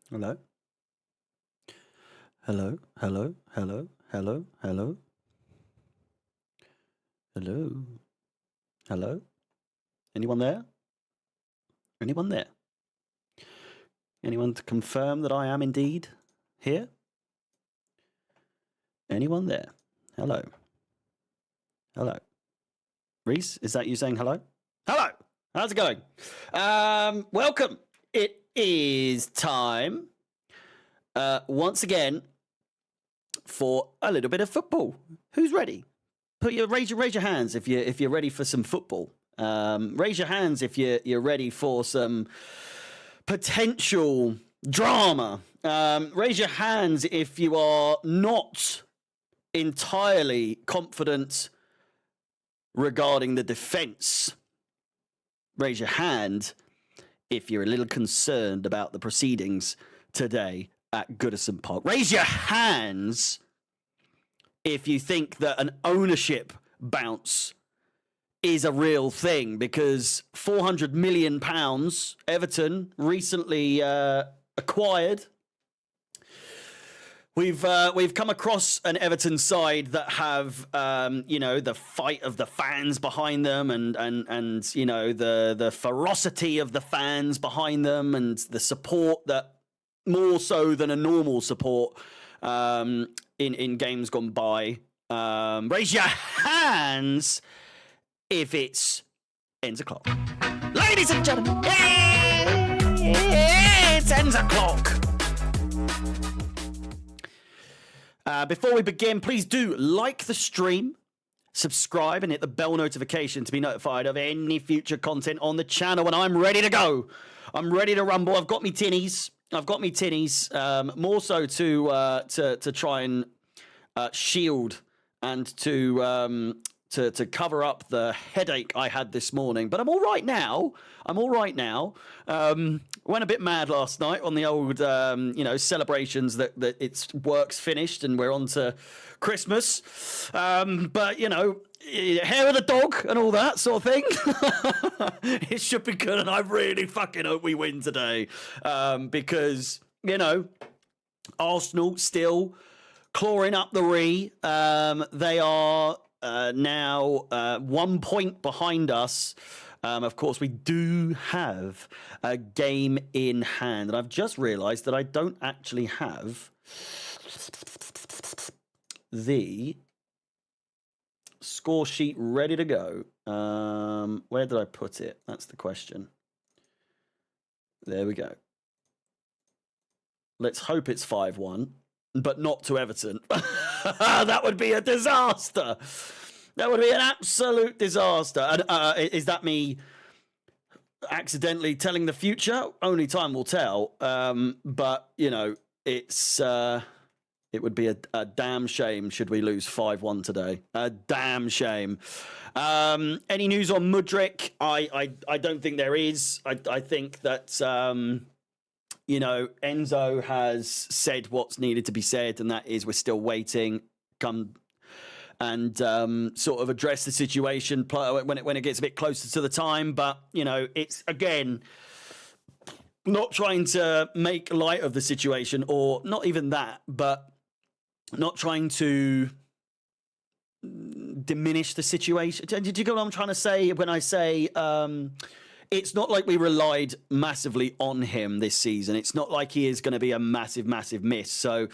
Hello? Hello? Hello? Hello? Hello? Hello? Hello? Hello? Anyone there? Anyone there? Anyone to confirm that I am indeed here? Anyone there? Hello? Hello? Reese, is that you saying hello? Hello! How's it going? Welcome. It is time once again for a little bit of football. Who's ready? Raise your hands if you're ready for some football. Raise your hands if you're ready for some potential drama. Raise your hands if you are not entirely confident regarding the defense. Raise your hand if you're a little concerned about the proceedings today at Goodison Park. Raise your hands if you think that an ownership bounce is a real thing, because £400 million Everton recently acquired. We've come across an Everton side that have the fight of the fans behind them, and the ferocity of the fans behind them, and the support that more so than a normal support in games gone by. Raise your hands if it's ends o'clock. Ladies and gentlemen, it's ends o'clock. Before we begin, please do like the stream, subscribe, and hit the bell notification to be notified of any future content on the channel. And I'm ready to go. I'm ready to rumble. I've got me tinnies. More so to try and shield and to cover up the headache I had this morning. But I'm all right now. Went a bit mad last night on the old, celebrations that it's work's finished and we're on to Christmas. But, hair of the dog and all that sort of thing. It should be good, and I really fucking hope we win today. Because, Arsenal still clawing up the re. They are now 1 point behind us. Of course, we do have a game in hand. And I've just realised that I don't actually have the score sheet ready to go. Where did I put it? That's the question. There we go. Let's hope it's 5-1, but not to Everton. That would be a disaster. That would be an absolute disaster. And is that me accidentally telling the future? Only time will tell. But, it's it would be a damn shame should we lose 5-1 today. A damn shame. Any news on Mudryk? I don't think there is. I think that, Enzo has said what's needed to be said, and that is we're still waiting. Come and sort of address the situation when it gets a bit closer to the time. But, it's, again, not trying to make light of the situation, or not even that, but not trying to diminish the situation. Did you get what I'm trying to say when I say it's not like we relied massively on him this season. It's not like he is going to be a massive, massive miss. So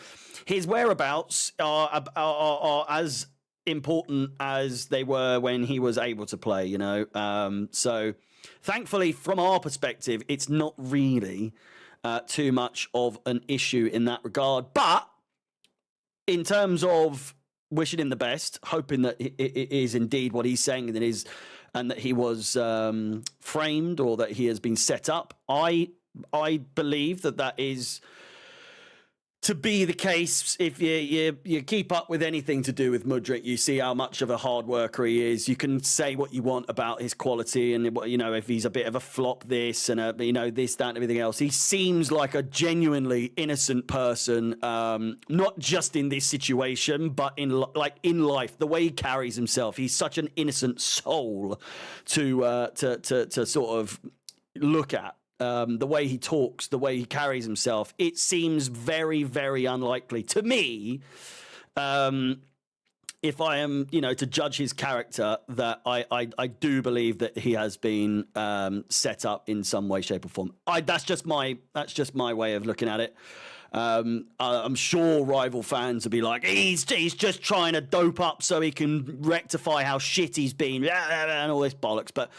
his whereabouts are as important as they were when he was able to play, So thankfully, from our perspective, it's not really too much of an issue in that regard. But in terms of wishing him the best, hoping that it is indeed what he's saying, and that he was framed, or that he has been set up, I believe that is to be the case. If you keep up with anything to do with Mudryk, you see how much of a hard worker he is. You can say what you want about his quality, and if he's a bit of a flop, this and this, that, and everything else. He seems like a genuinely innocent person, not just in this situation, but in life. The way he carries himself, he's such an innocent soul to sort of look at. the way he talks, the way he carries himself, it seems very, very unlikely to me. If I am, to judge his character, that I do believe that he has been set up in some way, shape, or form. That's just my way of looking at it. I'm sure rival fans will be like, he's just trying to dope up so he can rectify how shit he's been and all this bollocks. But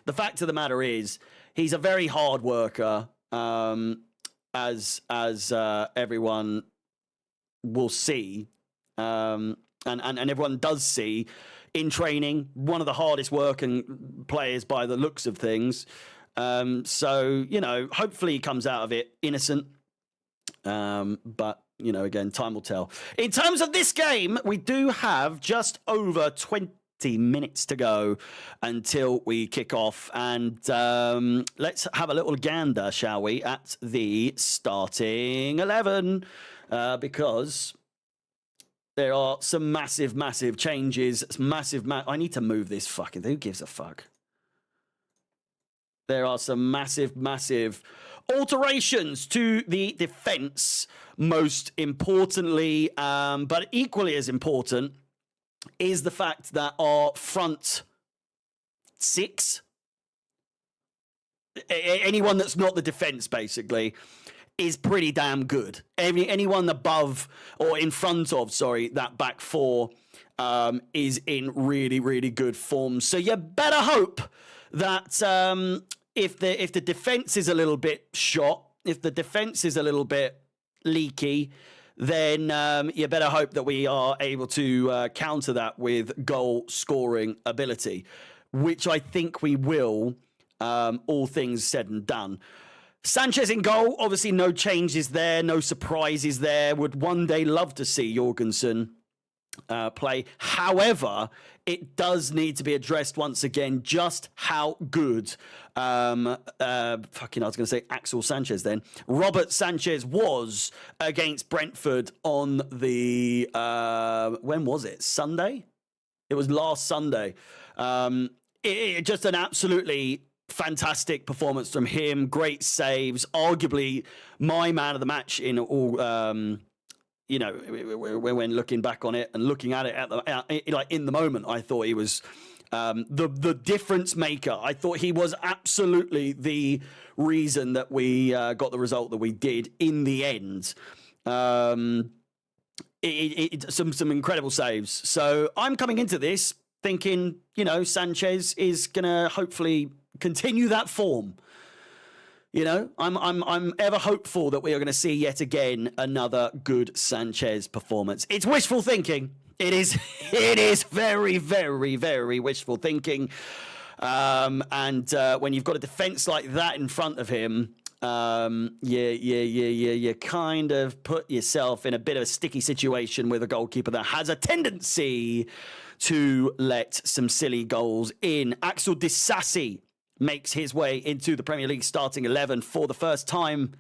the fact of the matter is, he's a very hard worker, as everyone will see. And everyone does see in training, one of the hardest working players by the looks of things. So, hopefully he comes out of it innocent. But, again, time will tell. In terms of this game, we do have just over 20 minutes to go until we kick off. And let's have a little gander, shall we, at the starting 11. Because there are some massive, massive changes. It's massive. I need to move this fucking. Who gives a fuck? There are some massive, massive alterations to the defense. Most importantly, but equally as important, is the fact that our front six, anyone that's not the defense, basically, is pretty damn good. Anyone above or in front of, that back four is in really, really good form. So you better hope that if the defense is a little bit shot, if the defense is a little bit leaky, then you better hope that we are able to counter that with goal scoring ability, which I think we will, all things said and done. Sanchez in goal, obviously no changes there, no surprises there. Would one day love to see Jorgensen play. However, it does need to be addressed once again just how good, I was going to say Axel Sanchez then, Robert Sanchez was against Brentford on the, when was it? Sunday? It was last Sunday. Just an absolutely fantastic performance from him. Great saves. Arguably my man of the match in all, when looking back on it and looking at it in the moment, I thought he was the difference maker. I thought he was absolutely the reason that we got the result that we did in the end. Some incredible saves. So I'm coming into this thinking, Sanchez is going to hopefully continue that form. I'm ever hopeful that we are going to see yet again another good Sanchez performance. It's wishful thinking. It is very, very, very wishful thinking. And when you've got a defense like that in front of him, you kind of put yourself in a bit of a sticky situation with a goalkeeper that has a tendency to let some silly goals in. Axel Disasi makes his way into the Premier League starting 11 for the first time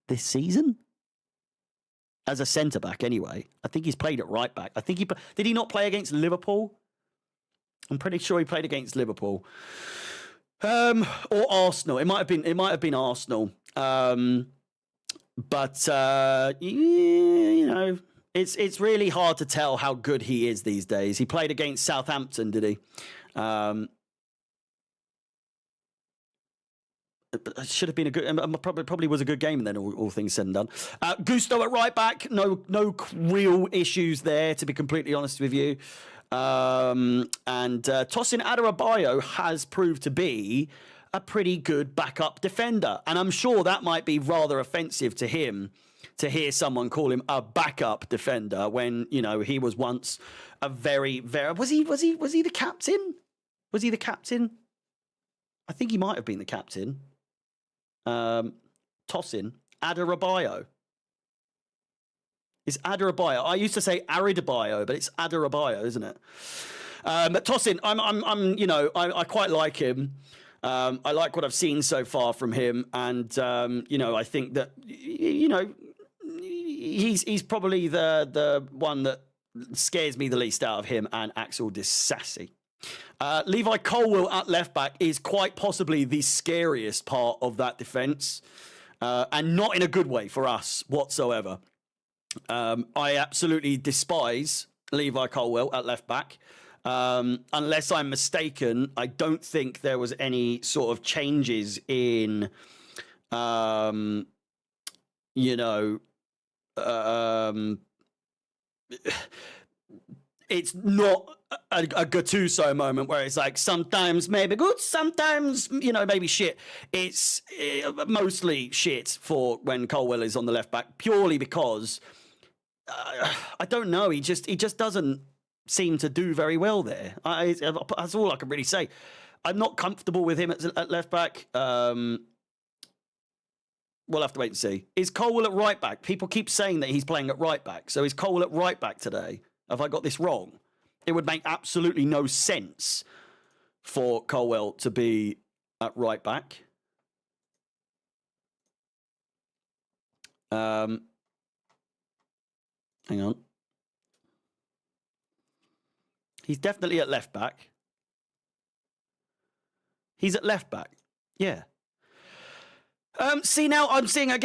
this season as a centre-back anyway. I think he's played at right-back. Did he not play against Liverpool? I'm pretty sure he played against Liverpool. Or Arsenal. It might have been Arsenal. But it's really hard to tell how good he is these days. He played against Southampton, did he? It should have been a good, probably was a good game then, all things said and done. Gusto at right back, no real issues there, to be completely honest with you. And Tosin Adarabioyo has proved to be a pretty good backup defender. And I'm sure that might be rather offensive to him to hear someone call him a backup defender when, he was once a very, very, was he the captain? Was he the captain? I think he might have been the captain. Tosin Adarabioyo. It's Adarabioyo. I used to say Aridabioyo, but it's Adarabioyo, isn't it? But Tosin, I quite like him. I like what I've seen so far from him, and I think that he's probably the one that scares me the least out of him and Axel Disasi. Levi Colwill at left back is quite possibly the scariest part of that defence, and not in a good way for us whatsoever. I absolutely despise Levi Colwill at left back. Unless I'm mistaken, I don't think there was any sort of changes in, it's not a Gattuso moment where it's like sometimes maybe good, sometimes, maybe shit. It's mostly shit for when Colwill is on the left back, purely because I don't know. He just doesn't seem to do very well there. That's all I can really say. I'm not comfortable with him at left back. We'll have to wait and see. Is Colwill at right back? People keep saying that he's playing at right back. So is Colwill at right back today? Have I got this wrong? It would make absolutely no sense for Colwill to be at right back. Hang on. He's definitely at left back. He's at left back. Yeah. See, now I'm seeing a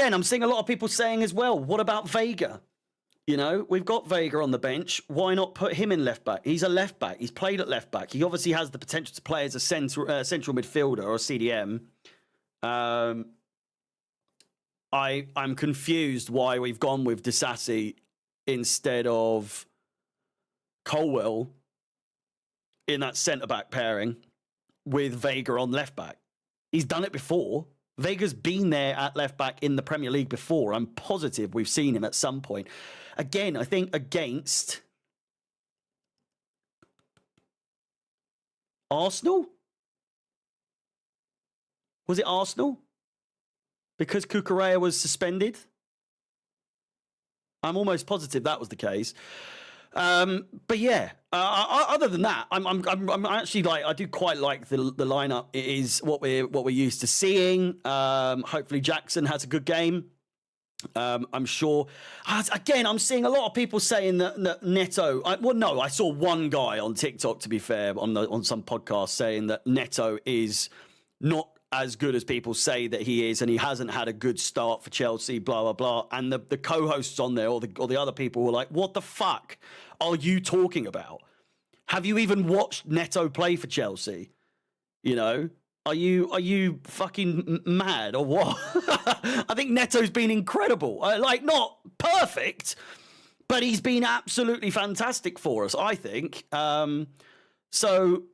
lot of people saying as well, what about Vega? We've got Vega on the bench. Why not put him in left back? He's a left back. He's played at left back. He obviously has the potential to play as a central midfielder or CDM. I'm confused why we've gone with Disasi instead of Colwill in that centre-back pairing with Vega on left back. He's done it before. Vega's been there at left back in the Premier League before. I'm positive we've seen him at some point. Again, I think against Arsenal? Was it Arsenal? Because Cucurella was suspended? I'm almost positive that was the case. But yeah, other than that, I'm actually I do quite like the lineup. It is what we're used to seeing. Hopefully Jackson has a good game. I'm sure. Again, I'm seeing a lot of people saying that Neto. I saw one guy on TikTok, to be fair, on some podcast saying that Neto is not as good as people say that he is, and he hasn't had a good start for Chelsea, blah, blah, blah. And the co-hosts on there or the other people were like, what the fuck are you talking about? Have you even watched Neto play for Chelsea? Are you fucking mad or what? I think Neto's been incredible. Not perfect, but he's been absolutely fantastic for us, I think. So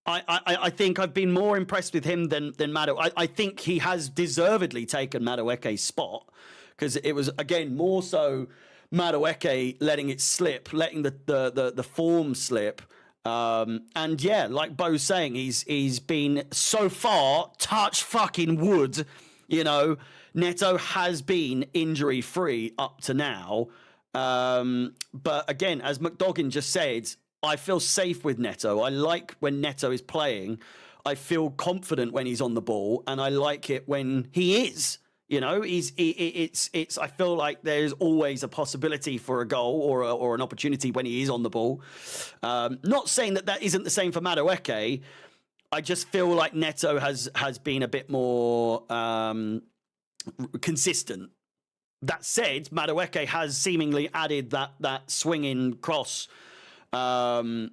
I think I've been more impressed with him than Madueke. I think he has deservedly taken Madueke's spot, because it was, again, more so Madueke letting it slip, letting the form slip. And yeah, like Bo's saying, he's been so far, touch fucking wood, Neto has been injury free up to now. But again, as McDoggin just said, I feel safe with Neto. I like when Neto is playing. I feel confident when he's on the ball, and I like it when he is. It's. I feel like there's always a possibility for a goal or an opportunity when he is on the ball. Not saying that isn't the same for Madueke. I just feel like Neto has been a bit more consistent. That said, Madueke has seemingly added that swinging cross from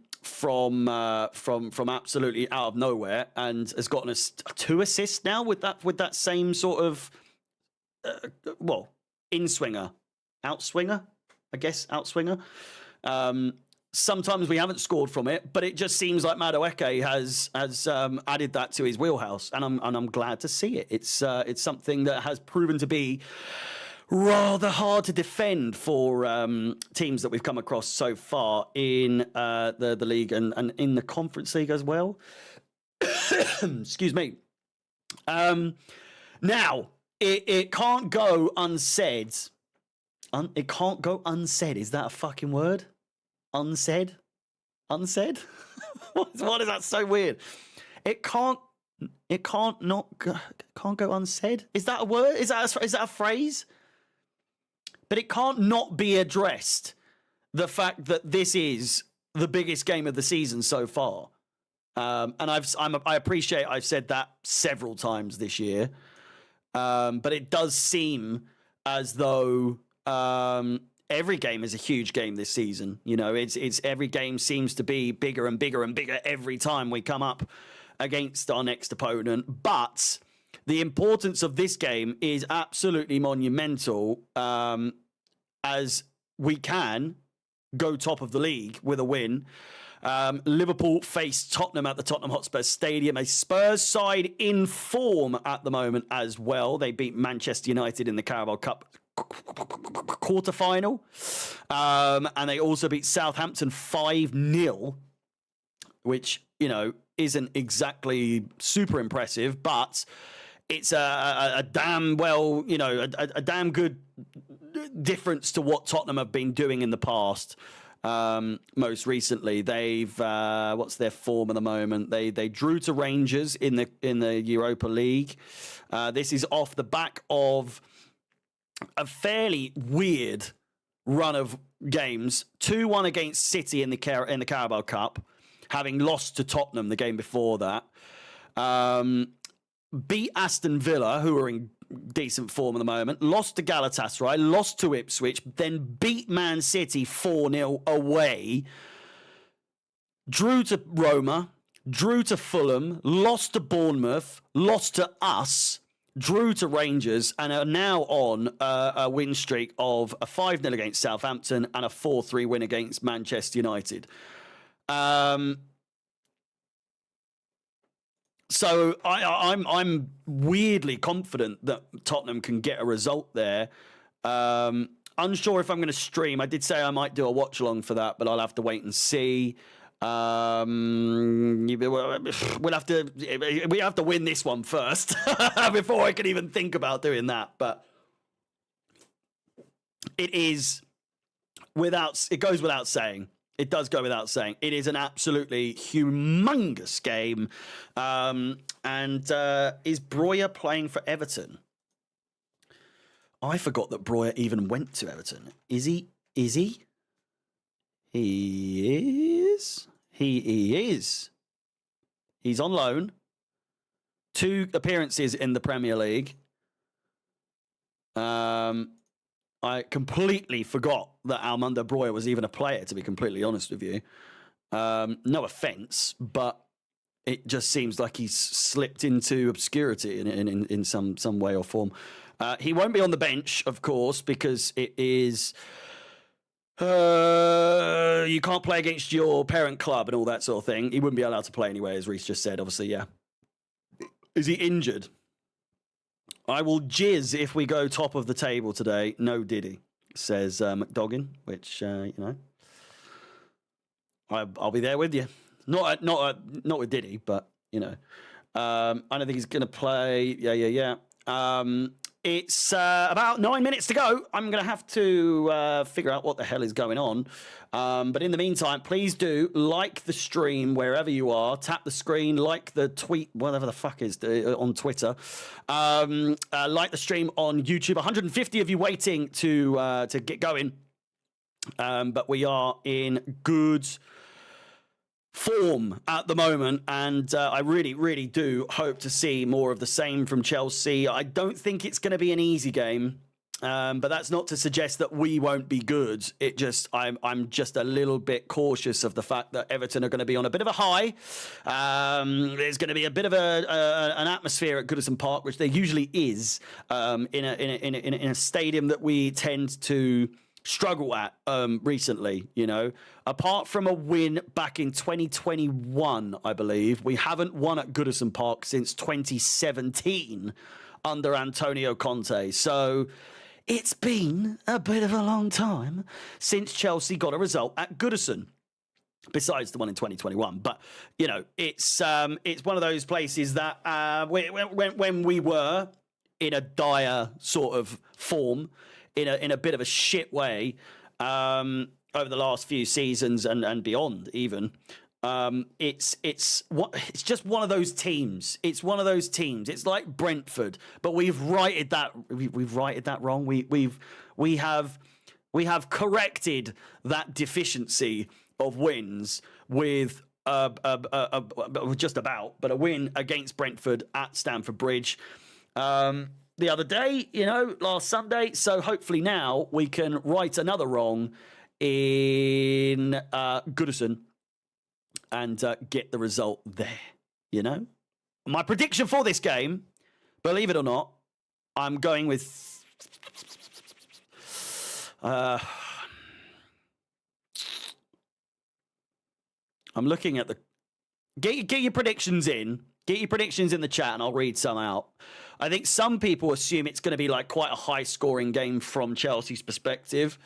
absolutely out of nowhere, and has gotten us 2 assists now with that same sort of in-swinger, outswinger, I guess, outswinger. Sometimes we haven't scored from it, but it just seems like Madueke has added that to his wheelhouse, and I'm glad to see it. It's something that has proven to be rather hard to defend for teams that we've come across so far in the league and in the Conference League as well. Excuse me. Now, it can't go unsaid. It can't go unsaid. Is that a fucking word? Unsaid? Unsaid? What is that so weird? It can't go unsaid. Is that a word? Is that a phrase? But it can't not be addressed, the fact that this is the biggest game of the season so far. And I appreciate I've said that several times this year. But it does seem as though every game is a huge game this season. You know, it's every game seems to be bigger and bigger and bigger every time we come up against our next opponent. But the importance of this game is absolutely monumental, as we can go top of the league with a win. Liverpool face Tottenham at the Tottenham Hotspur Stadium, a Spurs side in form at the moment as well. They beat Manchester United in the Carabao Cup quarter-final, and they also beat Southampton 5-0, which, you know, isn't exactly super impressive, but it's a damn well, you know, a damn good difference to what Tottenham have been doing in the past. Most recently, they've what's their form at the moment? They drew to Rangers in the Europa League. This is off the back of a fairly weird run of games. 2-1 against City in the Carabao Cup, having lost to Tottenham the game before that. Beat Aston Villa, who are in decent form at the moment, lost to Galatasaray, lost to Ipswich, then beat Man City 4-0 away, drew to Roma, drew to Fulham, lost to Bournemouth, lost to us, drew to Rangers, and are now on a win streak of a 5-0 against Southampton and a 4-3 win against Manchester United. So I'm weirdly confident that Tottenham can get a result there. Unsure if I'm going to stream. I did say I might do a watch along for that, but I'll have to wait and see. We have to win this one first before I can even think about doing that. But it goes without saying. It does go without saying. It is an absolutely humongous game. And is Breuer playing for Everton? I forgot that Breuer even went to Everton. Is he? Is he? He is. He is. He's on loan. 2 appearances in the Premier League. I completely forgot that Armando Breuer was even a player, to be completely honest with you. No offense, but it just seems like he's slipped into obscurity in some way or form. He won't be on the bench, of course, because it is... you can't play against your parent club and all that sort of thing. He wouldn't be allowed to play anyway, as Reece just said, obviously, yeah. Is he injured? I will jizz if we go top of the table today. No Diddy, says McDoggin, which, you know, I'll be there with you. Not with Diddy, but, you know. I don't think he's going to play. Yeah. It's about 9 minutes to go. I'm going to have to figure out what the hell is going on. But in the meantime, please do like the stream wherever you are. Tap the screen, like the tweet, whatever the fuck is on Twitter. Like the stream on YouTube. 150 of you waiting to get going. But we are in good form at the moment, and I really, really do hope to see more of the same from Chelsea. I don't think it's going to be an easy game, but that's not to suggest that we won't be good. It just, I'm just a little bit cautious of the fact that Everton are going to be on a bit of a high. There's going to be a bit of an atmosphere at Goodison Park, which there usually is in a stadium that we tend to struggle at recently, you know. Apart from a win back in 2021, I believe, we haven't won at Goodison Park since 2017 under Antonio Conte. So it's been a bit of a long time since Chelsea got a result at Goodison, besides the one in 2021. But, you know, it's one of those places that when we were in a dire sort of form, in a bit of a shit way over the last few seasons and beyond even. It's just one of those teams. It's one of those teams. It's like Brentford, but we've righted that wrong. We have corrected that deficiency of wins with just about, but a win against Brentford at Stamford Bridge the other day, last Sunday. So hopefully now we can right another wrong in Goodison and get the result there, My prediction for this game, believe it or not, I'm going with... I'm looking at the... Get your predictions in. Get your predictions in the chat and I'll read some out. I think some people assume it's going to be like quite a high-scoring game from Chelsea's perspective.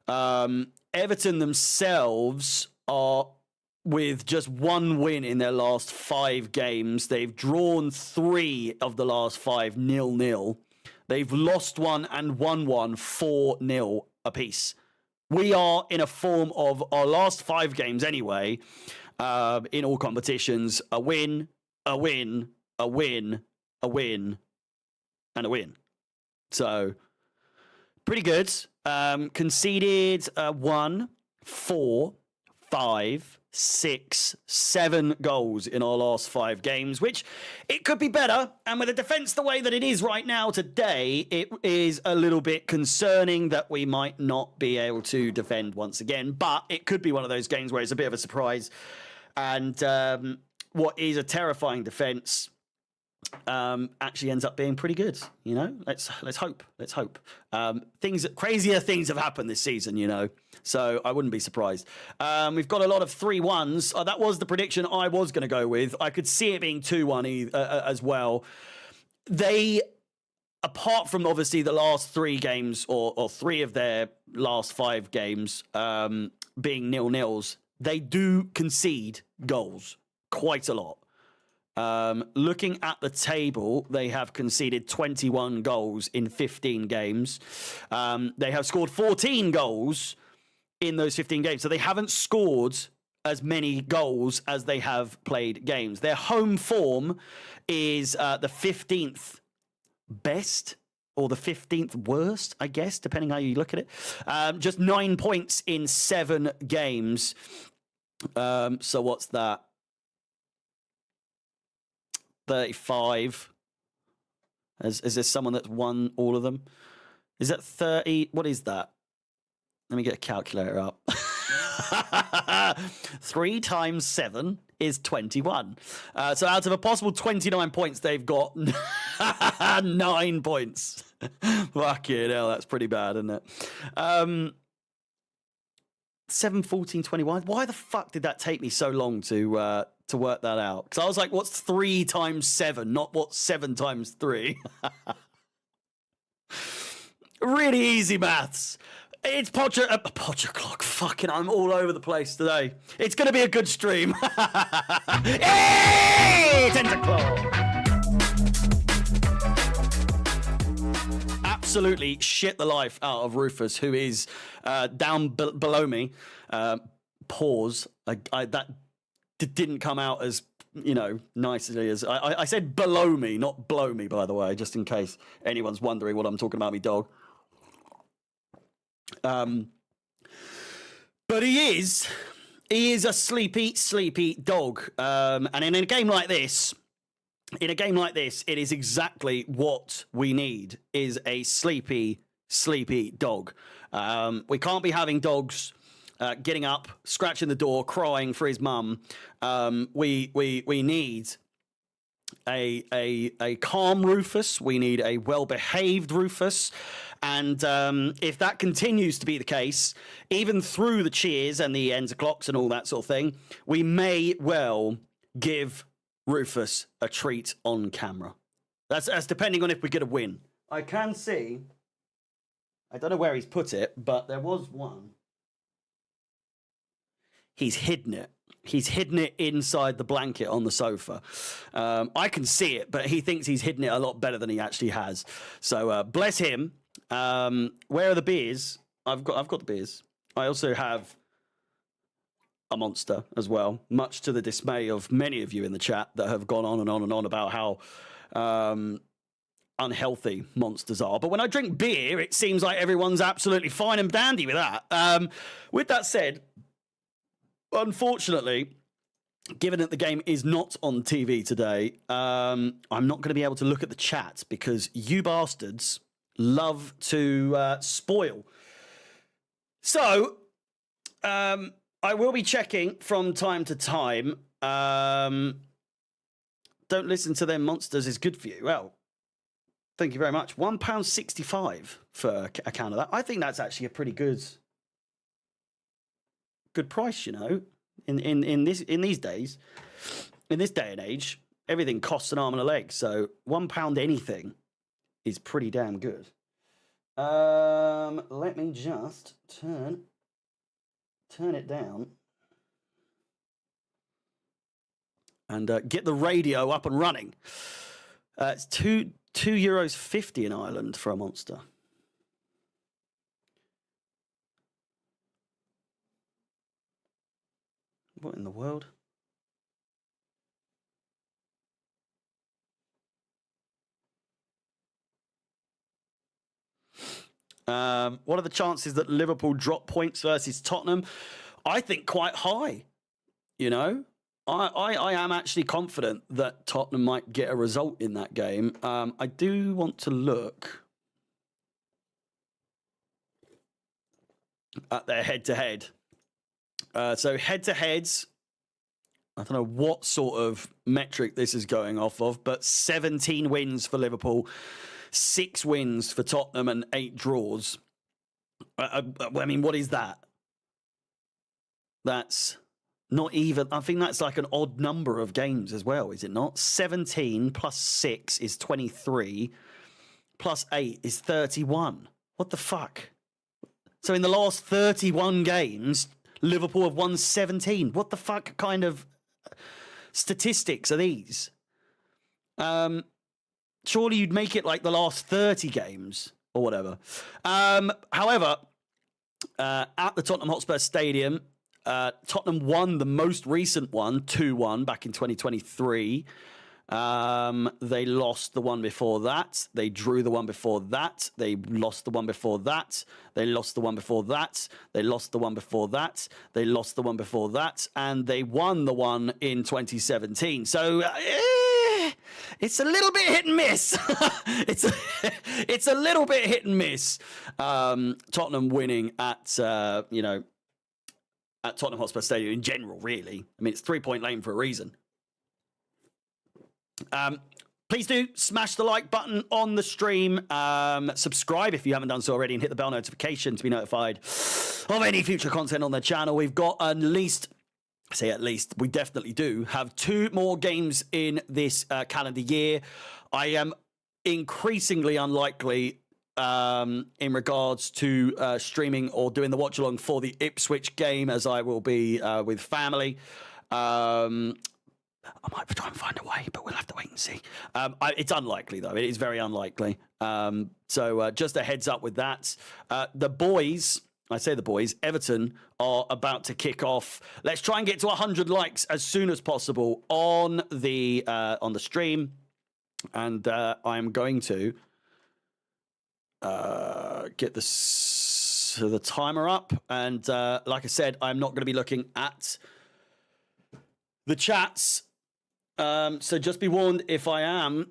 Everton themselves are with just one win in their last 5 games. They've drawn 3 of the last 5 0-0. They've lost 1 and won 1 4-0 apiece. We are in a form of our last 5 games anyway, in all competitions, a win, a win, a win, a win, and a win. So, pretty good. Conceded 1, 4, 5, 6, 7 goals in our last 5 games, which it could be better. And with the defence the way that it is right now today, it is a little bit concerning that we might not be able to defend once again. But it could be one of those games where it's a bit of a surprise. And what is a terrifying defence actually ends up being pretty good. Let's hope. Crazier things have happened this season, so I wouldn't be surprised. We've got a lot of 3-1s. That was the prediction I was going to go with. I could see it being 2-1 as well. They, apart from obviously the last 3 games or 3 of their last 5 games being 0-0s, they do concede goals quite a lot. Looking at the table, they have conceded 21 goals in 15 games. They have scored 14 goals in those 15 games. So they haven't scored as many goals as they have played games. Their home form is the 15th best or the 15th worst, I guess, depending how you look at it. Just 9 points in 7 games. So what's that? 35. Is there someone that's won all of them? Is that 30? What is that? Let me get a calculator up. 3 times 7 is 21. So out of a possible 29 points, they've got 9 points. Fucking hell, that's pretty bad, isn't it? 7, 14, 21. Why the fuck did that take me so long to work that out? Because I was like, what's 3 times 7? Not what's 7 times 3. Really easy maths. It's Podger Clock. Fucking, I'm all over the place today. It's going to be a good stream. Hey, 10 o'clock. Absolutely shit the life out of Rufus, who is down below me. Pause. That didn't come out as nicely as I said. Below me, not blow me. By the way, just in case anyone's wondering what I'm talking about, me dog. But he is a sleepy dog. And in a game like this, it is exactly what we need, is a sleepy dog. We can't be having dogs getting up, scratching the door, crying for his mum. We need a calm Rufus. We need a well-behaved Rufus. And if that continues to be the case, even through the cheers and the ends of clocks and all that sort of thing, we may well give Rufus a treat on camera. That's depending on if we get a win. I can see, I don't know where he's put it, but there was one. He's hidden it. He's hidden it inside the blanket on the sofa. I can see it, but he thinks he's hidden it a lot better than he actually has. So bless him. Where are the beers? I've got the beers. I also have a monster as well, much to the dismay of many of you in the chat that have gone on and on and on about how unhealthy monsters are. But when I drink beer, it seems like everyone's absolutely fine and dandy with that. With that said, unfortunately, given that the game is not on TV today, I'm not going to be able to look at the chat because you bastards love to spoil. So, I will be checking from time to time. Don't listen to them monsters is good for you. Well, thank you very much. £1.65 for a can of that. I think that's actually a pretty good price, you know. In these days, in this day and age, everything costs an arm and a leg. So £1 anything is pretty damn good. Let me just turn it down and get the radio up and running. It's €2.50 in Ireland for a monster. What in the world? What are the chances that Liverpool drop points versus Tottenham? I think quite high. You know, I am actually confident that Tottenham might get a result in that game. I do want to look at their head-to-head. So head-to-heads, I don't know what sort of metric this is going off of, but 17 wins for Liverpool, 6 wins for Tottenham, and 8 draws. I mean, what is that? That's not even, I think that's like an odd number of games as well, is it not? 17 plus 6 is 23, plus 8 is 31. What the fuck? So in the last 31 games, Liverpool have won 17. What the fuck kind of statistics are these? Surely you'd make it like the last 30 games or whatever. However, at the Tottenham Hotspur Stadium, Tottenham won the most recent one, 2-1, back in 2023. They lost the one before that. They drew the one before that. They lost the one before that. They lost the one before that. They lost the one before that. They lost the one before that. And they won the one in 2017. So it's a little bit hit and miss. It's a little bit hit and miss. Tottenham winning at at Tottenham Hotspur Stadium in general, really. I mean, it's 3-point lane for a reason. Please do smash the like button on the stream. Subscribe if you haven't done so already, and hit the bell notification to be notified of any future content on the channel. We've got at least, we definitely do have 2 more games in this calendar year. I am increasingly unlikely in regards to streaming or doing the watch along for the Ipswich game, as I will be with family. I might try and find a way, but we'll have to wait and see. It's unlikely, though. It is very unlikely. So just a heads up with that. The boys, I say the boys, Everton are about to kick off. Let's try and get to 100 likes as soon as possible on the stream. And I'm going to get the timer up. And like I said, I'm not going to be looking at the chats. So just be warned if I am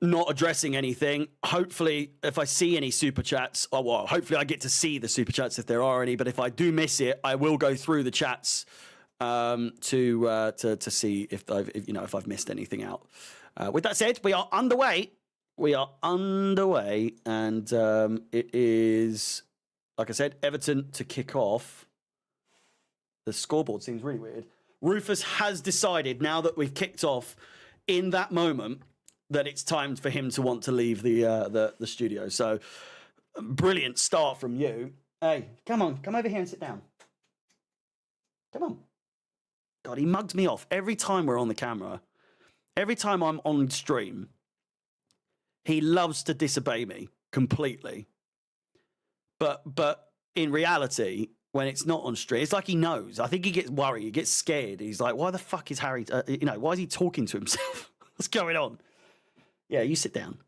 not addressing anything. Hopefully, if I see any super chats, hopefully I get to see the super chats if there are any. But if I do miss it, I will go through the chats to see if I've missed anything out. With that said, we are underway. And it is, like I said, Everton to kick off. The scoreboard seems really weird. Rufus has decided, now that we've kicked off, in that moment, that it's time for him to want to leave the studio. So, brilliant start from you. Hey, come over here and sit down. Come on. God, he mugs me off every time we're on the camera. Every time I'm on stream, he loves to disobey me completely. But in reality, when it's not on stream, it's like he knows. I think he gets worried. He gets scared. He's like, why the fuck is Harry, why is he talking to himself? What's going on? Yeah, you sit down.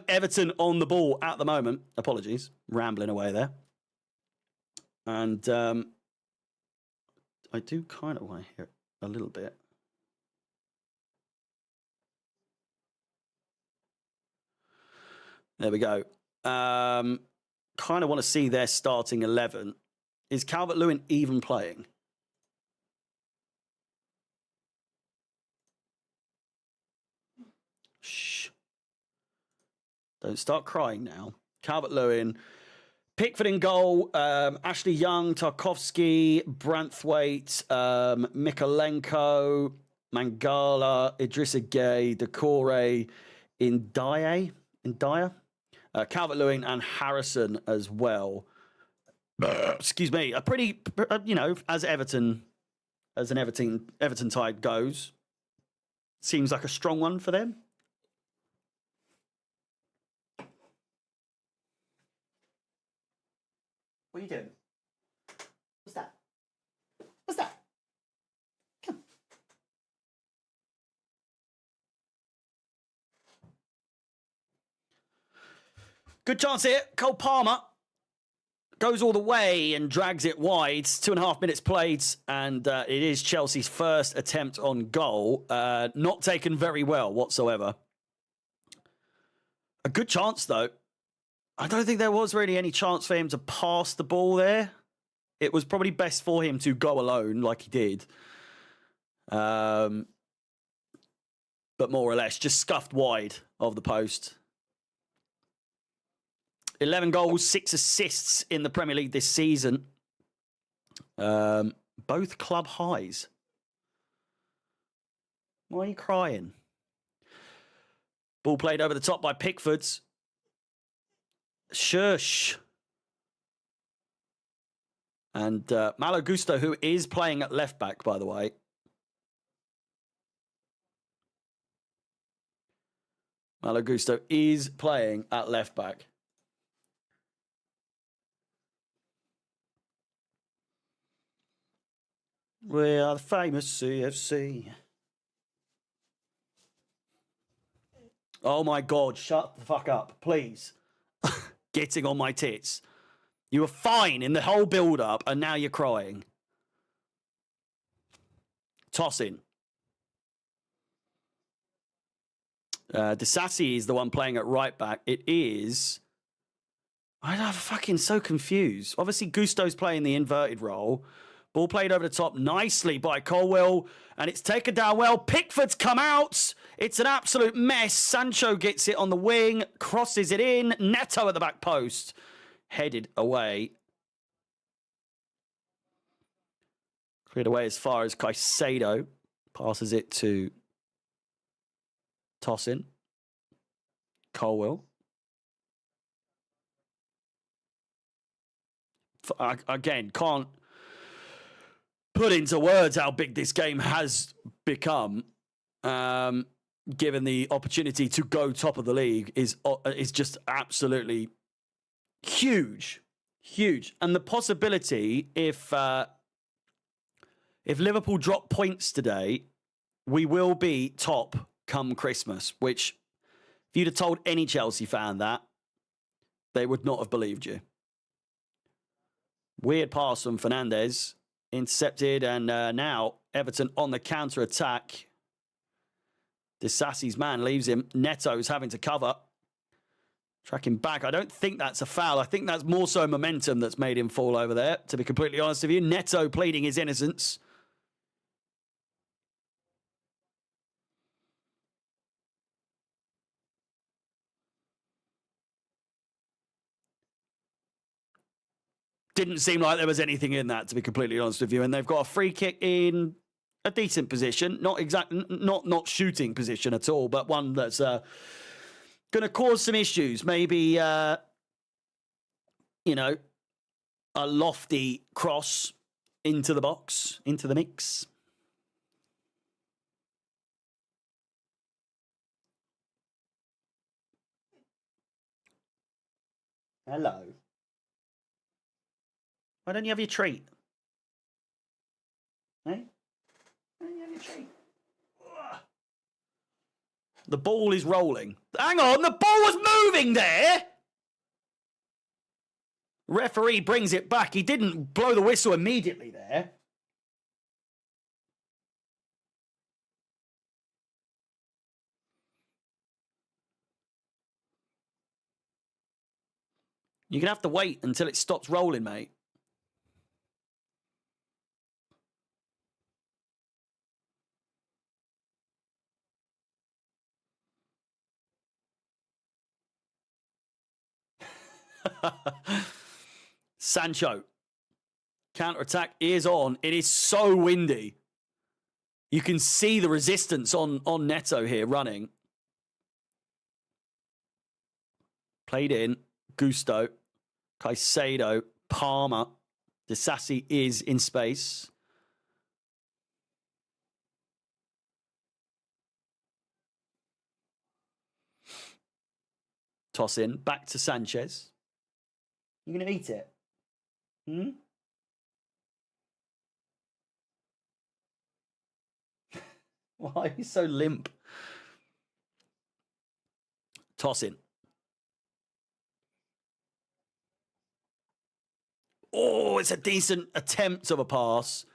Everton on the ball at the moment. Apologies. Rambling away there. And I do kind of want to hear it a little bit. There we go. Kind of want to see their starting 11. Is Calvert-Lewin even playing? Shh. Don't start crying now. Calvert-Lewin. Pickford in goal. Ashley Young, Tarkovsky, Branthwaite, Mikolenko, Mangala, Idrissa Gueye, Decore, Indaya, Calvert-Lewin and Harrison as well. Excuse me. A pretty, as an Everton tide goes, seems like a strong one for them. What are you doing? What's that? What's that? Come. Good chance here. Cole Palmer goes all the way and drags it wide. 2.5 minutes played, and it is Chelsea's first attempt on goal. Not taken very well whatsoever. A good chance, though. I don't think there was really any chance for him to pass the ball there. It was probably best for him to go alone like he did. But more or less, just scuffed wide of the post. 11 goals, 6 assists in the Premier League this season. Both club highs. Why are you crying? Ball played over the top by Pickford's. Shush. And Malo Gusto, who is playing at left back, by the way. Malo Gusto is playing at left back. We are the famous CFC. Oh my God, shut the fuck up, please. Getting on my tits. You were fine in the whole build-up, and now you're crying. Tossing. Disassi is the one playing at right back. It is... I'm fucking so confused. Obviously, Gusto's playing the inverted role. Ball played over the top nicely by Colwill, and it's taken down well. Pickford's come out. It's an absolute mess. Sancho gets it on the wing, crosses it in. Neto at the back post. Headed away. Cleared away as far as Caicedo. Passes it to Tosin. Colwill. Again, can't put into words how big this game has become. Given the opportunity to go top of the league is just absolutely huge, and the possibility if Liverpool drop points today, we will be top come Christmas. Which, if you'd have told any Chelsea fan that, they would not have believed you. Weird pass from Fernandes, intercepted, and now Everton on the counter attack. Disassi's man leaves him. Neto's having to cover. Tracking back. I don't think that's a foul. I think that's more so momentum that's made him fall over there, to be completely honest with you. Neto pleading his innocence. Didn't seem like there was anything in that, to be completely honest with you. And they've got a free kick in a decent position. Not shooting position at all, but one that's going to cause some issues. Maybe, a lofty cross into the box, into the mix. Hello. Why don't you have your treat? Hey? Why don't you have your treat? The ball is rolling. Hang on, the ball was moving there! Referee brings it back. He didn't blow the whistle immediately there. You're going to have to wait until it stops rolling, mate. Sancho. Counter-attack is on. It is so windy. You can see the resistance on Neto here running. Played in. Gusto. Caicedo. Palmer. Disasi is in space. Toss in. Back to Sanchez. You going to eat it? Hmm? Why are you so limp? Toss in. Oh, it's a decent attempt of a pass.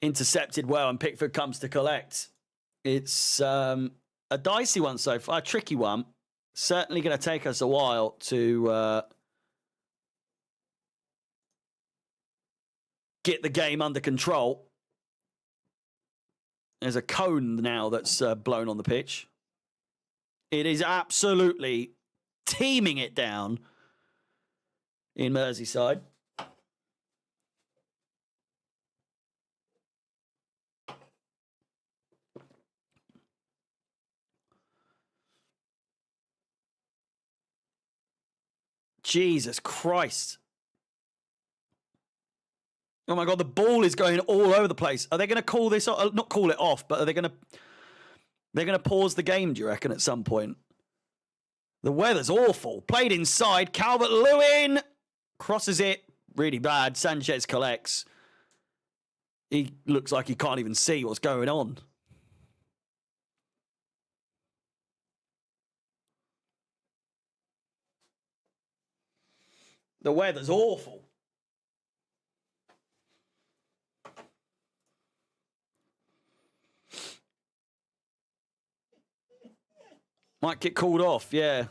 Intercepted well, and Pickford comes to collect. It's a dicey one so far, a tricky one. Certainly going to take us a while to get the game under control. There's a cone now that's blown on the pitch. It is absolutely teaming it down in Merseyside. Jesus Christ. Oh my God, the ball is going all over the place. Are they going to call this off? Not call it off, but are they going to... They're going to pause the game, do you reckon, at some point? The weather's awful. Played inside. Calvert-Lewin crosses it. Really bad. Sanchez collects. He looks like he can't even see what's going on. The weather's awful. Might get called off, yeah.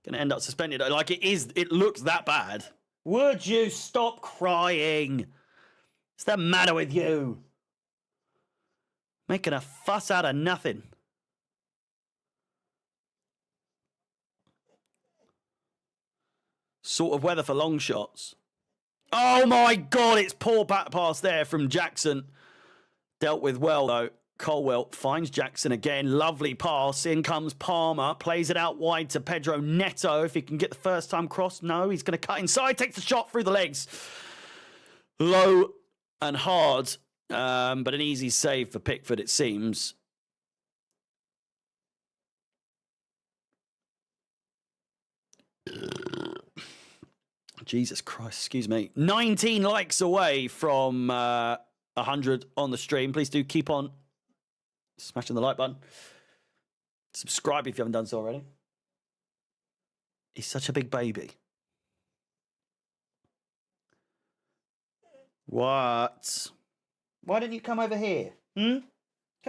Gonna end up suspended. Like it looks that bad. Would you stop crying? What's the matter with you? Making a fuss out of nothing. Sort of weather for long shots. Oh my God, it's poor back pass there from Jackson. Dealt with well though. Colwell finds Jackson again. Lovely pass. In comes Palmer. Plays it out wide to Pedro Neto. If he can get the first time cross. No, he's going to cut inside. Takes the shot through the legs. Low and hard. But an easy save for Pickford, it seems. Jesus Christ, excuse me. 19 likes away from 100 on the stream. Please do keep on smashing the like button. Subscribe if you haven't done so already. He's such a big baby. What? Why don't you come over here? Come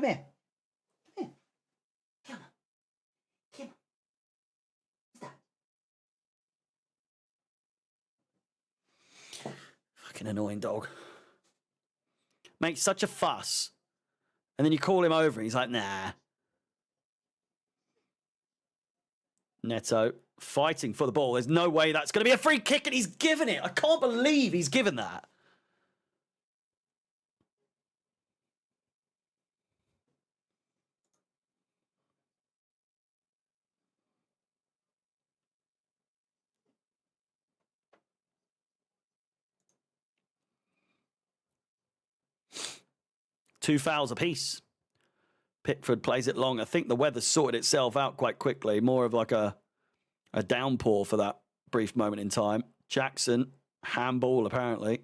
here. Come here. Come on. Come on. Stop. Fucking annoying dog. Makes such a fuss. And then you call him over and he's like, nah. Neto fighting for the ball. There's no way that's going to be a free kick, and he's given it. I can't believe he's given that. Two fouls apiece. Pickford plays it long. I think the weather sorted itself out quite quickly. More of like a downpour for that brief moment in time. Jackson, handball apparently.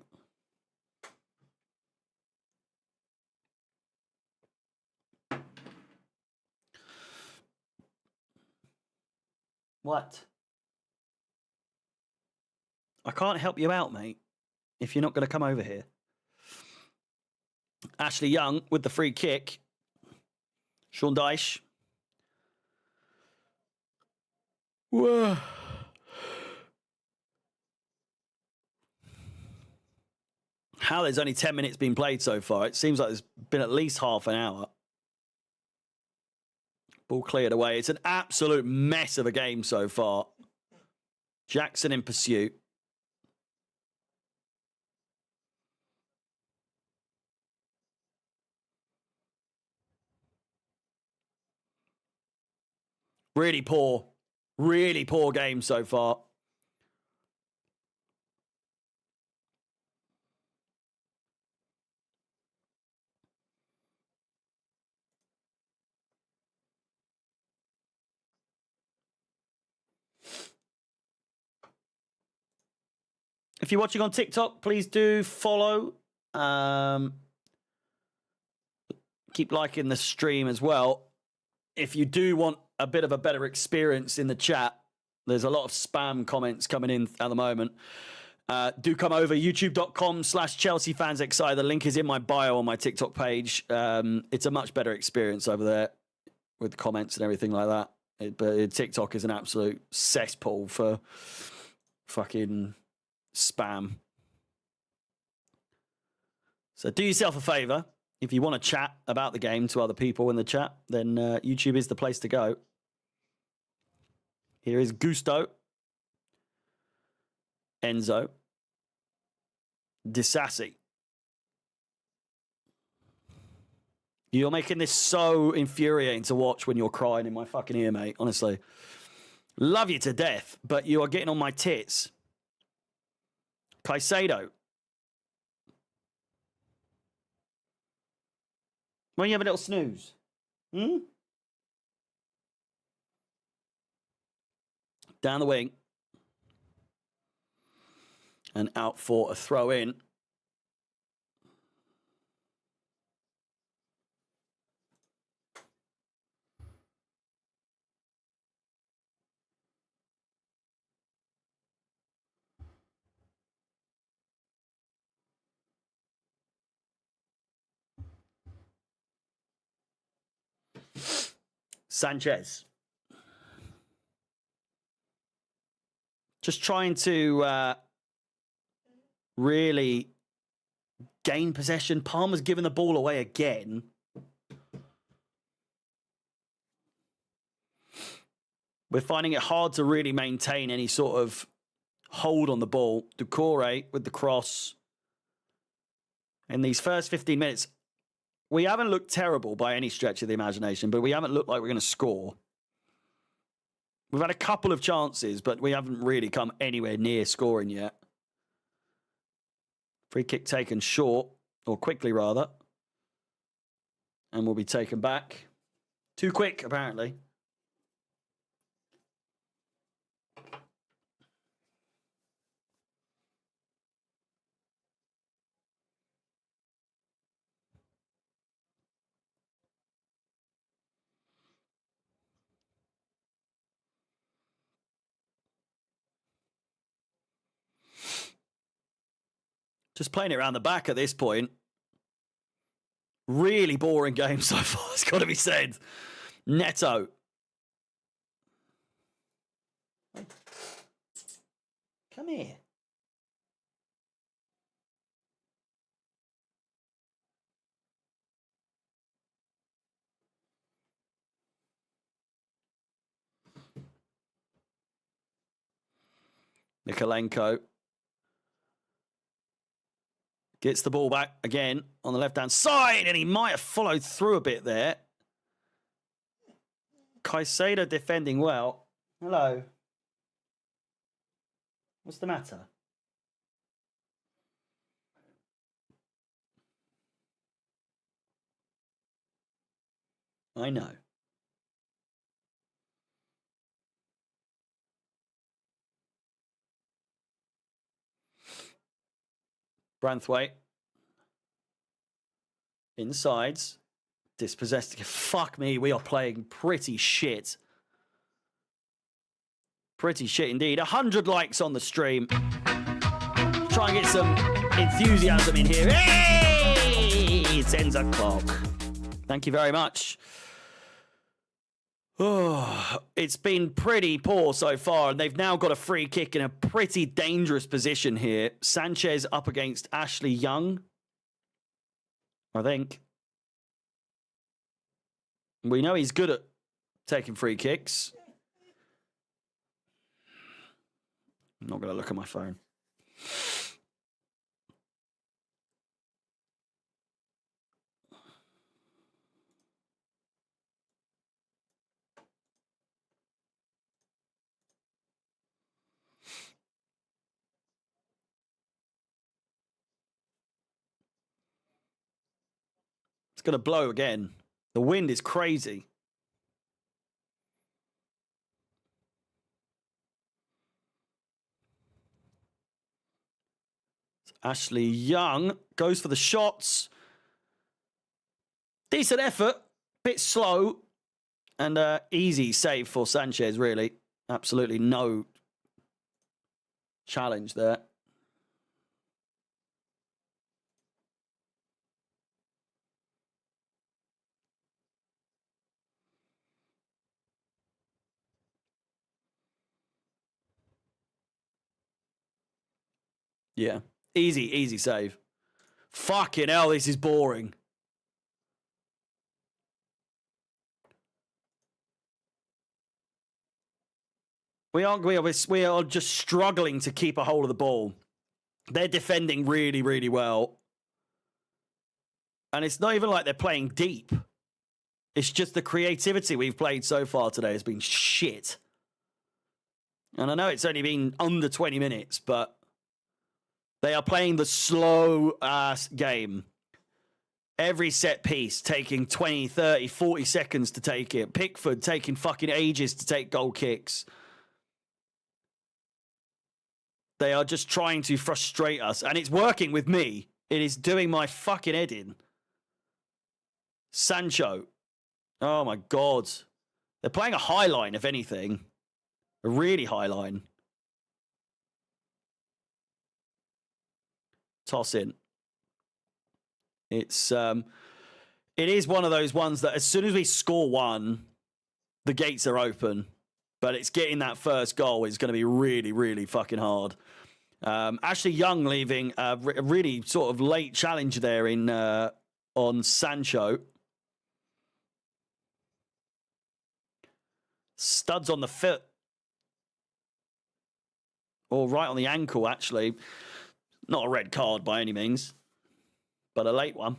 What? I can't help you out, mate, if you're not going to come over here. Ashley Young with the free kick. Sean Dyche. Whoa. How there's only 10 minutes been played so far. It seems like there's been at least half an hour. Ball cleared away. It's an absolute mess of a game so far. Jackson in pursuit. Really poor game so far. If you're watching on TikTok, please do follow. Keep liking the stream as well. If you do want a bit of a better experience in the chat, there's a lot of spam comments coming in at the moment. Do come over, youtube.com/ChelseaFansXI. The link is in my bio on my TikTok page. It's a much better experience over there with comments and everything like that. But TikTok is an absolute cesspool for fucking spam. So do yourself a favor. If you want to chat about the game to other people in the chat, then YouTube is the place to go. Here is Gusto, Enzo, Disassi. You're making this so infuriating to watch when you're crying in my fucking ear, mate. Honestly. Love you to death, but you are getting on my tits. Caicedo. Why don't you have a little snooze? Down the wing. And out for a throw in. Sanchez. Just trying to really gain possession. Palmer's given the ball away again. We're finding it hard to really maintain any sort of hold on the ball. Doucouré with the cross. In these first 15 minutes, we haven't looked terrible by any stretch of the imagination, but we haven't looked like we're going to score. We've had a couple of chances, but we haven't really come anywhere near scoring yet. Free kick taken short, or quickly rather. And will be taken back. Too quick, apparently. Just playing it around the back at this point. Really boring game so far, it's got to be said. Neto. Come here. Nikolenko. Gets the ball back again on the left-hand side, and he might have followed through a bit there. Caicedo defending well. Hello. What's the matter? I know. Branthwaite. Insides. Dispossessed. Fuck me, we are playing pretty shit. Pretty shit indeed. 100 likes on the stream. Try and get some enthusiasm in here. Hey! It's 10 o'clock. Thank you very much. Oh, it's been pretty poor so far, and they've now got a free kick in a pretty dangerous position here. Sanchez up against Ashley Young, I think. We know he's good at taking free kicks. I'm not going to look at my phone. It's going to blow again. The wind is crazy. Ashley Young goes for the shots. Decent effort. Bit slow. And easy save for Sanchez, really. Absolutely no challenge there. Yeah. Easy save. Fucking hell, this is boring. We are just struggling to keep a hold of the ball. They're defending really, really well. And it's not even like they're playing deep. It's just the creativity we've played so far today has been shit. And I know it's only been under 20 minutes, but they are playing the slow-ass game. Every set piece taking 20, 30, 40 seconds to take it. Pickford taking fucking ages to take goal kicks. They are just trying to frustrate us. And it's working with me. It is doing my fucking head in. Sancho. Oh, my God. They're playing a high line, if anything. A really high line. Toss in. It is one of those ones that as soon as we score one, the gates are open. But it's getting that first goal is going to be really, really fucking hard. Ashley Young leaving a really sort of late challenge there on Sancho. Studs on the foot. Or right on the ankle, actually. Not a red card by any means, but a late one.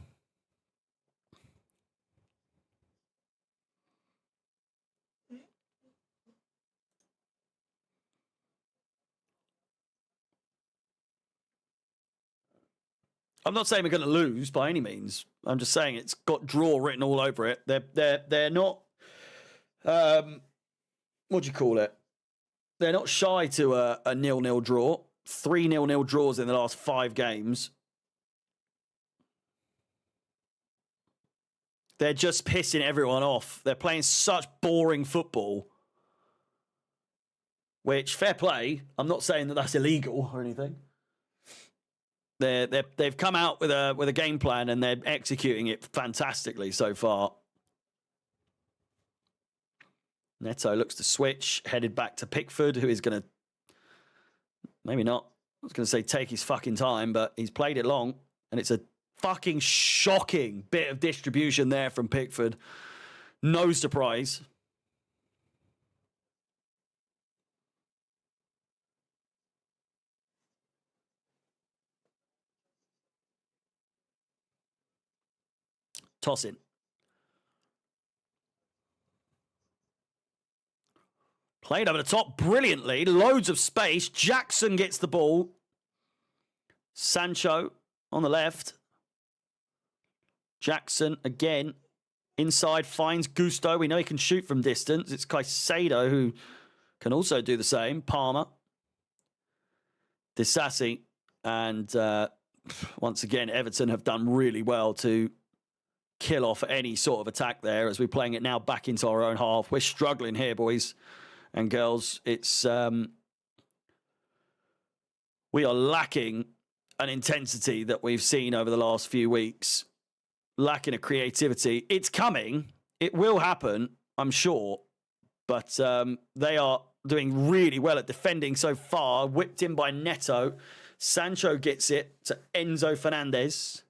I'm not saying we're going to lose by any means. I'm just saying it's got draw written all over it. They're not. What do you call it? They're not shy to a 0-0 draw. 3 0-0 draws in the last 5 games. They're just pissing everyone off. They're playing such boring football. Which, fair play. I'm not saying that that's illegal or anything. They've come out with a game plan and they're executing it fantastically so far. Neto looks to switch, headed back to Pickford, who is going to, maybe not, I was going to say take his fucking time, but he's played it long, and it's a fucking shocking bit of distribution there from Pickford. No surprise. Toss in. Played over the top brilliantly. Loads of space. Jackson gets the ball. Sancho on the left. Jackson again. Inside finds Gusto. We know he can shoot from distance. It's Caicedo who can also do the same. Palmer. Disassi. And once again, Everton have done really well to kill off any sort of attack there as we're playing it now back into our own half. We're struggling here, boys and girls. It's we are lacking an intensity that we've seen over the last few weeks, lacking a creativity. It's coming. It will happen, I'm sure. but they are doing really well at defending so far. Whipped in by Neto. Sancho gets it to Enzo Fernandez.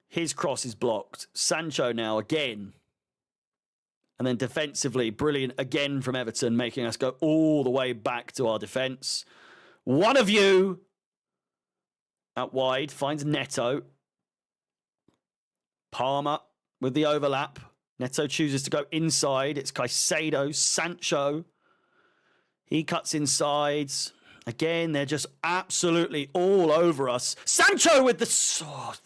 His cross is blocked. Sancho now again. And then defensively, brilliant again from Everton, making us go all the way back to our defence. One of you out wide finds Neto. Palmer with the overlap. Neto chooses to go inside. It's Caicedo, Sancho. He cuts inside. Again, they're just absolutely all over us. Sancho with the...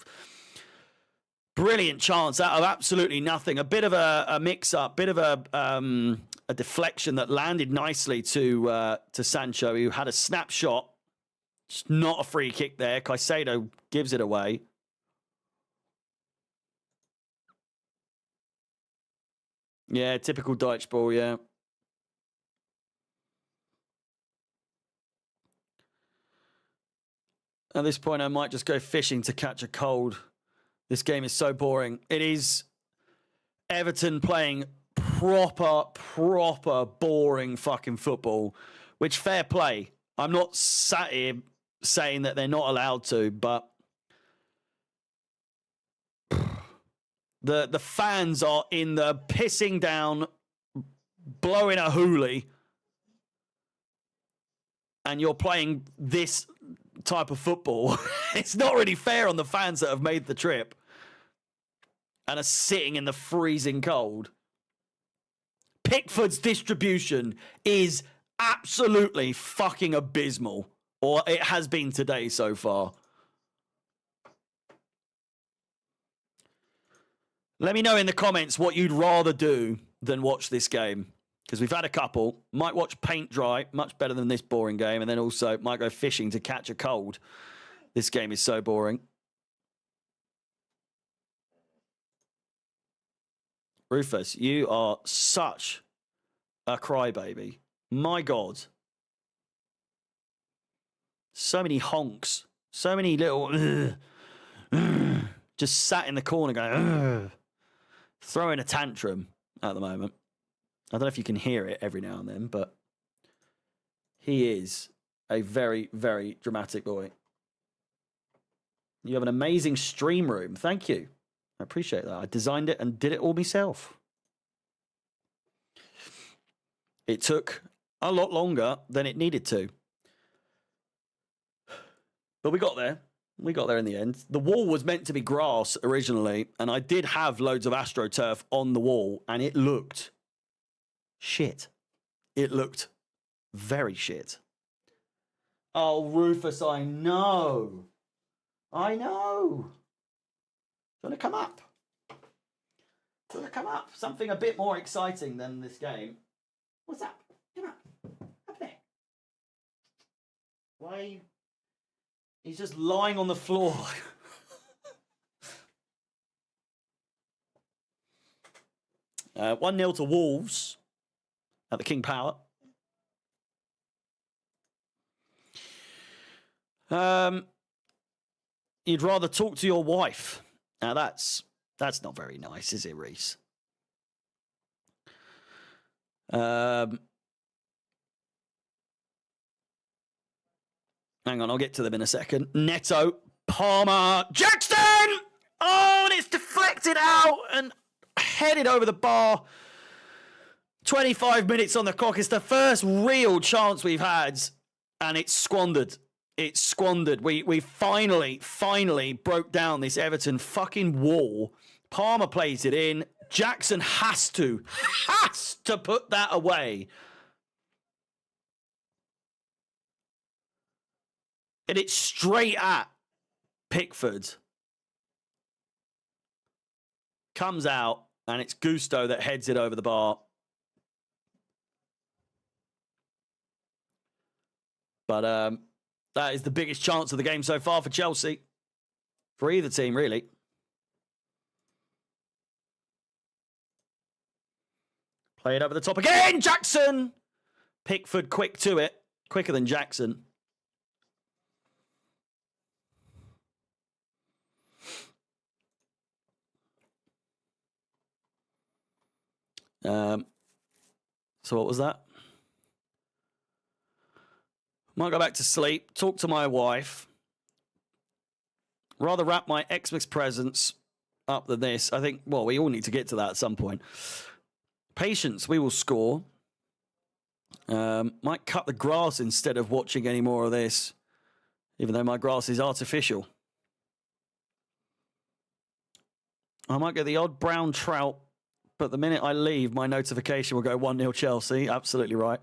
brilliant chance out of absolutely nothing. A bit of a mix-up, bit of a deflection that landed nicely to Sancho, who had a snapshot. Just not a free kick there. Caicedo gives it away. Yeah, typical Deutsch ball, yeah. At this point, I might just go fishing to catch a cold. This game is so boring. It is Everton playing proper boring fucking football, which fair play. I'm not sat here saying that they're not allowed to, but the fans are in the pissing down, blowing a hoolie, and you're playing this type of football. It's not really fair on the fans that have made the trip and are sitting in the freezing cold. Pickford's distribution is absolutely fucking abysmal, or it has been today so far. Let me know in the comments what you'd rather do than watch this game, because we've had a couple. Might watch paint dry, much better than this boring game, and then also might go fishing to catch a cold. This game is so boring. Rufus, you are such a crybaby. My God. So many honks. So many little... just sat in the corner going... throwing a tantrum at the moment. I don't know if you can hear it every now and then, but he is a very, very dramatic boy. You have an amazing stream room. Thank you. I appreciate that. I designed it and did it all myself. It took a lot longer than it needed to. But we got there. We got there in the end. The wall was meant to be grass originally, and I did have loads of AstroTurf on the wall, and it looked shit. It looked very shit. Oh, Rufus, I know. I know. Do you want to come up? Do you want to come up? Something a bit more exciting than this game. What's up? Come up. Up there. Why are you... He's just lying on the floor. 1-0 to Wolves at the King Power. You'd rather talk to your wife. Now that's not very nice, is it, Reese? Hang on, I'll get to them in a second. Neto, Palmer, Jackson! Oh, and it's deflected out and headed over the bar. 25 minutes on the clock. It's the first real chance we've had, and it's squandered. It's squandered. We finally broke down this Everton fucking wall. Palmer plays it in. Jackson has to put that away. And it's straight at Pickford. Comes out, and it's Gusto that heads it over the bar. But that is the biggest chance of the game so far for Chelsea. For either team, really. Play it over the top again. Jackson! Pickford quick to it. Quicker than Jackson. So what was that? Might go back to sleep, talk to my wife. Rather wrap my Xmas presents up than this. I think, well, we all need to get to that at some point. Patience, we will score. Might cut the grass instead of watching any more of this, even though my grass is artificial. I might get the odd brown trout, but the minute I leave, my notification will go 1-0 Chelsea. Absolutely right.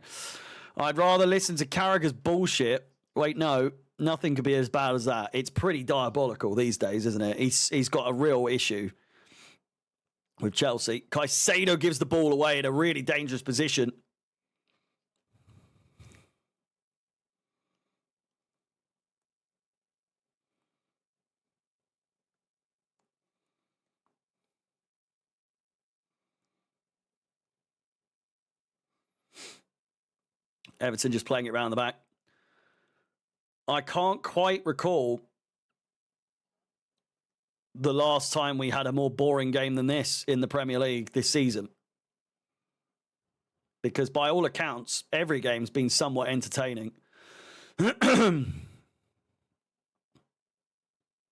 I'd rather listen to Carragher's bullshit. Wait, no, nothing could be as bad as that. It's pretty diabolical these days, isn't it? He's got a real issue with Chelsea. Caicedo gives the ball away in a really dangerous position. Everton just playing it around the back. I can't quite recall the last time we had a more boring game than this in the Premier League this season. Because by all accounts, every game's been somewhat entertaining.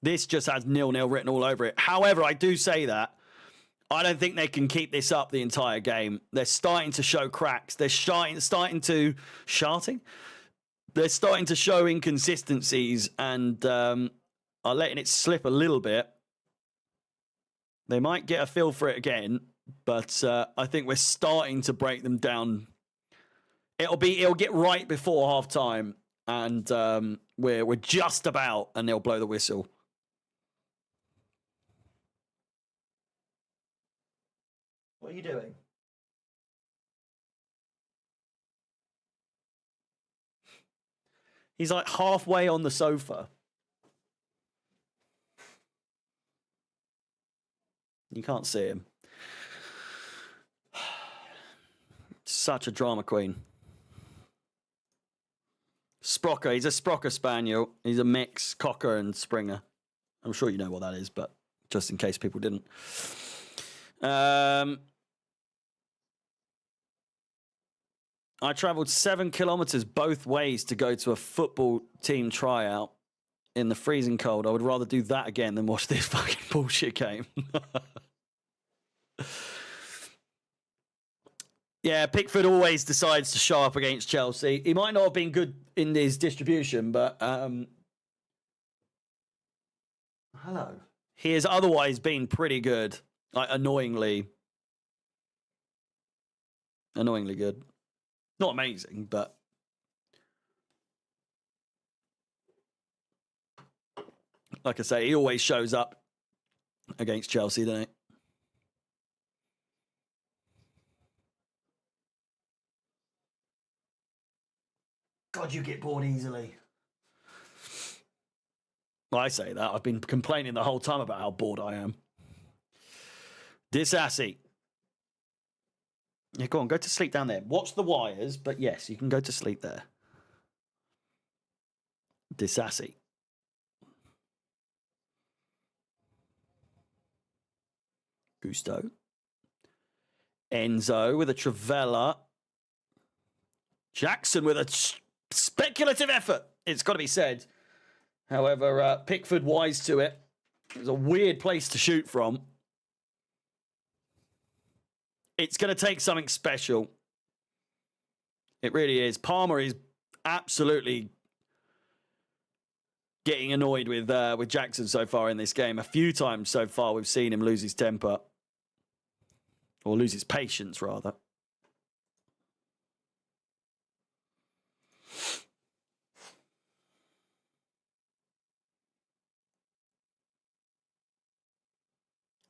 This just has 0-0 written all over it. However, I do say that I don't think they can keep this up the entire game. They're starting to show cracks. They're starting to show inconsistencies and are letting it slip a little bit. They might get a feel for it again, but I think we're starting to break them down. It'll get right before half time, and we're just about, and they'll blow the whistle. What are you doing? He's like halfway on the sofa. You can't see him. Such a drama queen. Sprocker. He's a Sprocker Spaniel. He's a mix, Cocker and Springer. I'm sure you know what that is, but just in case people didn't. I travelled 7 kilometres both ways to go to a football team tryout in the freezing cold. I would rather do that again than watch this fucking bullshit game. Yeah, Pickford always decides to show up against Chelsea. He might not have been good in his distribution, but hello. He has otherwise been pretty good. Like annoyingly good. Not amazing, but like I say, he always shows up against Chelsea, doesn't he? God, you get bored easily. Well, I say that. I've been complaining the whole time about how bored I am. Disassi. Yeah, go on, go to sleep down there. Watch the wires, but yes, you can go to sleep there. Disassi. Gusto. Enzo with a Travella. Jackson with a speculative effort. It's got to be said. However, Pickford wise to it. It was a weird place to shoot from. It's going to take something special. It really is. Palmer is absolutely getting annoyed with Jackson so far in this game. A few times so far we've seen him lose his temper. Or lose his patience, rather.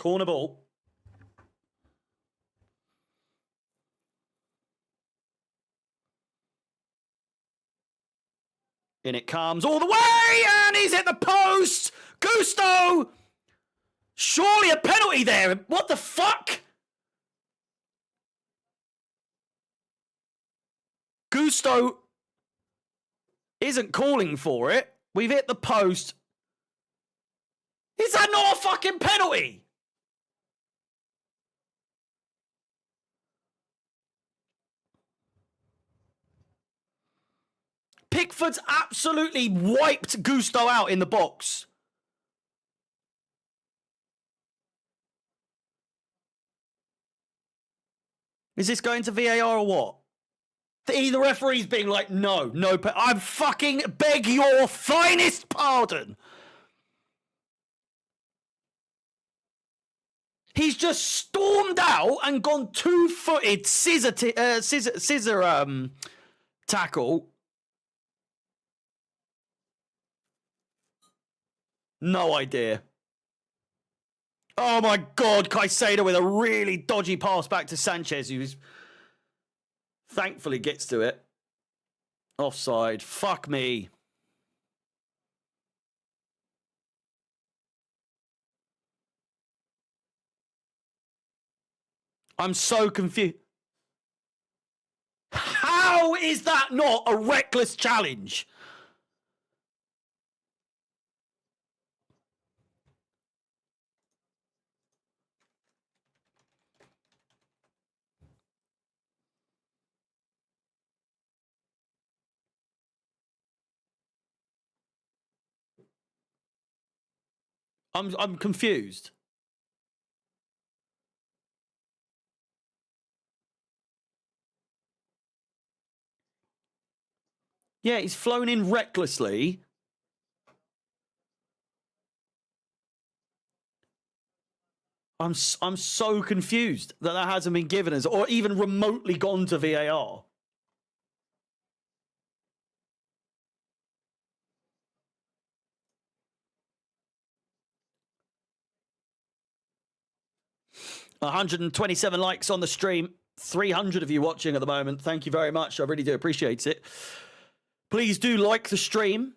Corner ball. In it comes all the way, and he's hit the post. Gusto! Surely a penalty there. What the fuck? Gusto isn't calling for it. We've hit the post. Is that not a fucking penalty? Pickford's absolutely wiped Gusto out in the box. Is this going to VAR or what? The referee's being like, no, I fucking beg your finest pardon. He's just stormed out and gone two-footed scissor tackle. No idea. Oh my God, Caicedo with a really dodgy pass back to Sanchez, who's thankfully gets to it. Offside. Fuck me. I'm so confused. How is that not a reckless challenge? I'm confused. Yeah, he's flown in recklessly. I'm so confused that hasn't been given us or even remotely gone to VAR. $127 likes on the stream. 300 of you watching at the moment. Thank you very much. I really do appreciate it. Please do like the stream.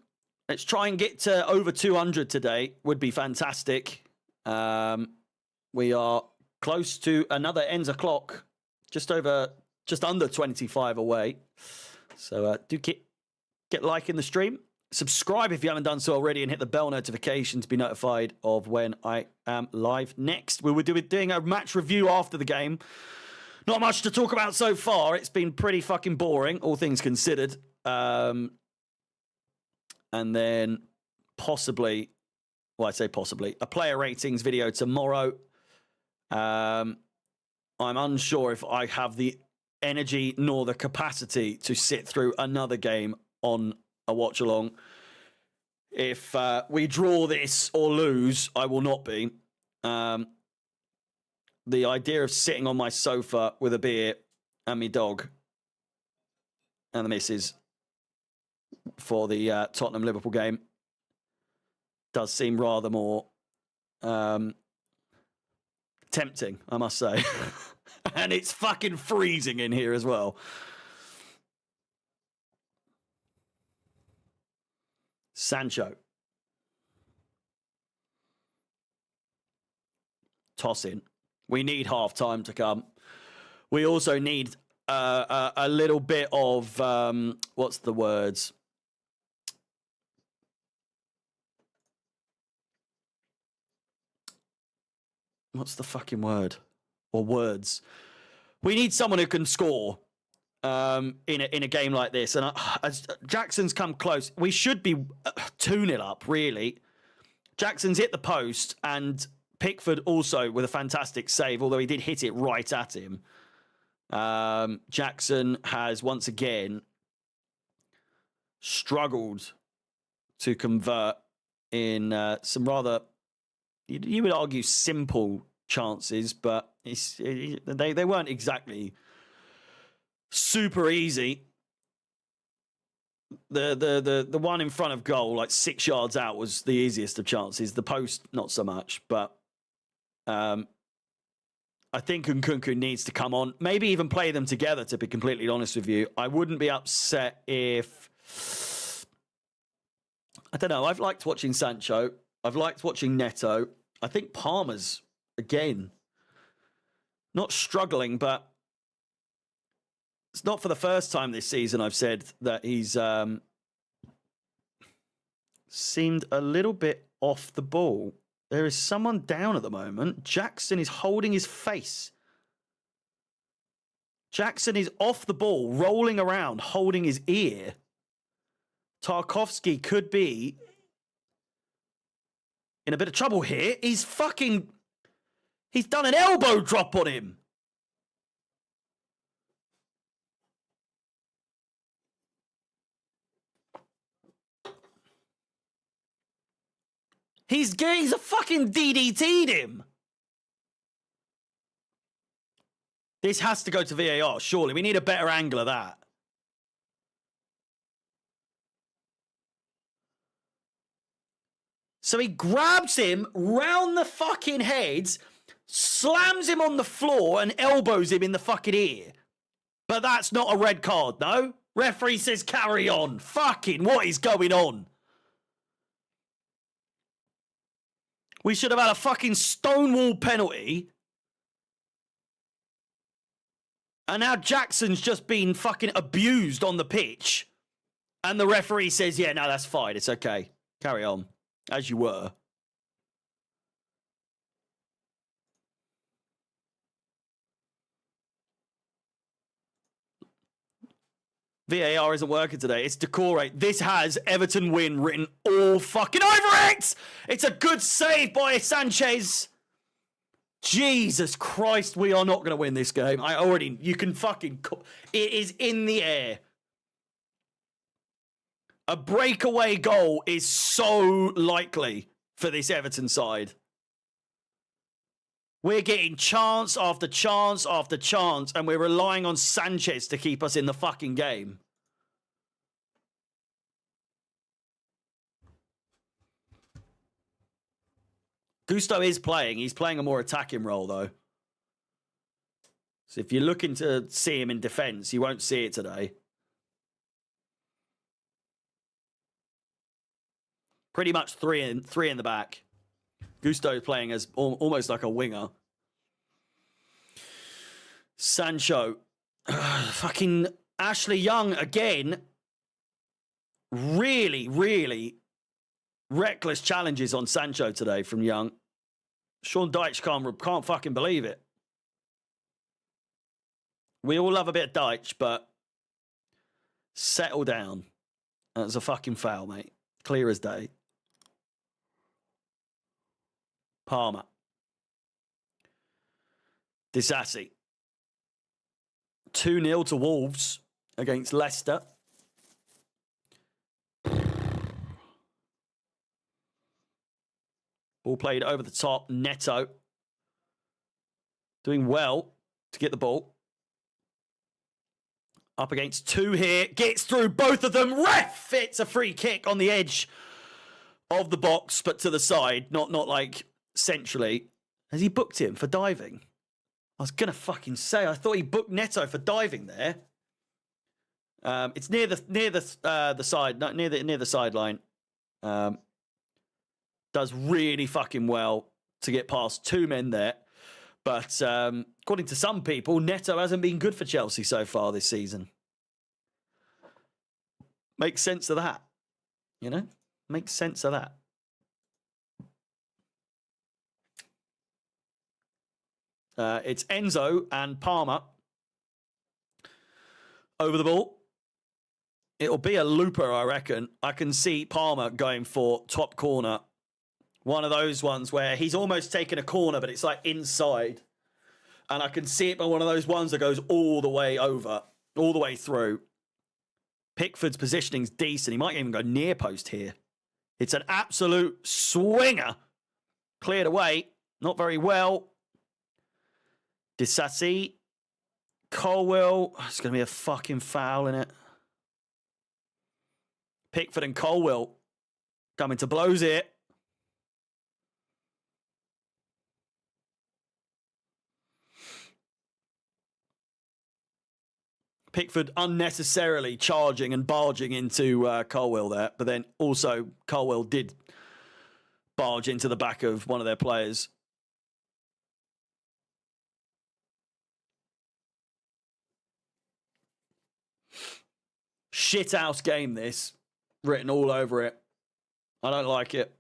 Let's try and get to over 200 today. Would be fantastic. We are close to another ends o'clock. Just under 25 away. So do get liking the stream. Subscribe if you haven't done so already and hit the bell notification to be notified of when I am live next. We were doing a match review after the game. Not much to talk about so far. It's been pretty fucking boring, all things considered. And then possibly, well, I say possibly, a player ratings video tomorrow. I'm unsure if I have the energy nor the capacity to sit through another game on a watch along. If we draw this or lose, I will not be. The idea of sitting on my sofa with a beer and my dog and the missus for the Tottenham-Liverpool game does seem rather more tempting, I must say. And it's fucking freezing in here as well. Sancho. Toss in. We need half time to come. We also need a little bit of what's the words? What's the fucking word? Or words? We need someone who can score in a game like this. And as Jackson's come close, we should be 2-0 up, really. Jackson's hit the post, and Pickford also with a fantastic save, although he did hit it right at him. Jackson has once again struggled to convert in some rather, you would argue, simple chances, but they weren't exactly super easy. The one in front of goal, like 6 yards out, was the easiest of chances. The post, not so much, but I think Nkunku needs to come on. Maybe even play them together, to be completely honest with you. I wouldn't be upset if... I don't know. I've liked watching Sancho. I've liked watching Neto. I think Palmer's, again, not struggling, but it's not for the first time this season I've said that he's seemed a little bit off the ball. There is someone down at the moment. Jackson is holding his face. Jackson is off the ball, rolling around, holding his ear. Tarkovsky could be in a bit of trouble here. He's done an elbow drop on him. He's a fucking DDT'd him. This has to go to VAR, surely. We need a better angle of that. So he grabs him round the fucking head, slams him on the floor, and elbows him in the fucking ear. But that's not a red card, no? Referee says carry on. Fucking what is going on? We should have had a fucking Stonewall penalty. And now Jackson's just been fucking abused on the pitch. And the referee says, yeah, no, that's fine. It's okay. Carry on. As you were. VAR isn't working today. It's decore. This has Everton win written all fucking over it. It's a good save by Sanchez. Jesus Christ, we are not going to win this game. You can fucking... It is in the air. A breakaway goal is so likely for this Everton side. We're getting chance after chance after chance, and we're relying on Sanchez to keep us in the fucking game. Gusto is playing. He's playing a more attacking role, though. So if you're looking to see him in defence, you won't see it today. Pretty much three in the back. Gusto playing as almost like a winger. Sancho. Fucking Ashley Young again. Really, really reckless challenges on Sancho today from Young. Sean Dyche can't fucking believe it. We all love a bit of Dyche, but settle down. That's a fucking foul, mate. Clear as day. Palmer. Disassi. 2-0 to Wolves against Leicester. Ball played over the top. Neto. Doing well to get the ball. Up against two here. Gets through both of them. Ref! It's a free kick on the edge of the box, but to the side. Not like centrally. Has he booked him for diving? I was going to fucking say, I thought he booked Neto for diving there. It's near the side, near the sideline. Does really fucking well to get past two men there. But according to some people, Neto hasn't been good for Chelsea so far this season. Makes sense of that. You know? Makes sense of that. It's Enzo and Palmer over the ball. It'll be a looper, I reckon. I can see Palmer going for top corner. One of those ones where he's almost taken a corner, but it's like inside. And I can see it by one of those ones that goes all the way over, all the way through. Pickford's positioning's decent. He might even go near post here. It's an absolute swinger. Cleared away. Not very well. Disassi. Colwell. It's going to be a fucking foul in it. Pickford and Colwell coming to blows here. Pickford unnecessarily charging and barging into Colwell there. But then also Colwell did barge into the back of one of their players. Shithouse game this. Written all over it. I don't like it.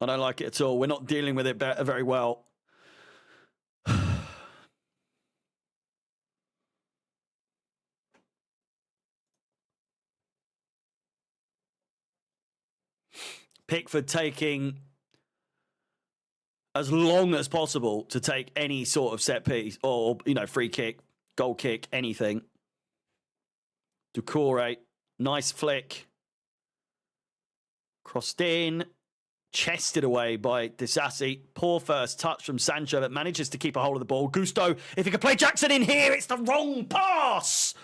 I don't like it at all. We're not dealing with it very well. Pickford taking as long as possible to take any sort of set piece or, free kick, goal kick, anything. Doucouré, nice flick. Crossed in, chested away by Disasi. Poor first touch from Sancho that manages to keep a hold of the ball. Gusto, if he could play Jackson in here, it's the wrong pass.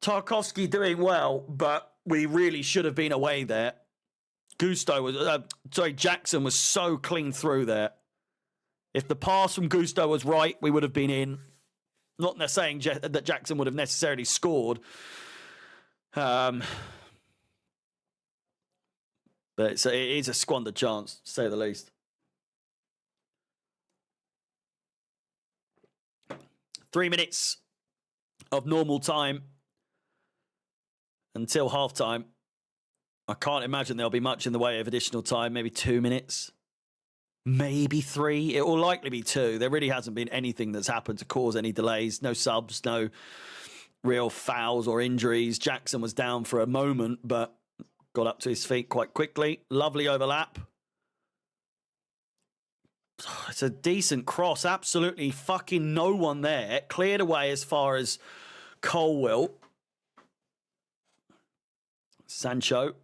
Tarkowski doing well, but we really should have been away there. Jackson was so clean through there. If the pass from Gusto was right, we would have been in. Not saying that Jackson would have necessarily scored. But it is a squandered chance, to say the least. Three minutes of normal time until half-time. I can't imagine there'll be much in the way of additional time. Maybe 2 minutes. Maybe 3. It will likely be 2. There really hasn't been anything that's happened to cause any delays. No subs, no real fouls or injuries. Jackson was down for a moment, but got up to his feet quite quickly. Lovely overlap. It's a decent cross. Absolutely fucking no one there. Cleared away as far as Colwill. Sancho.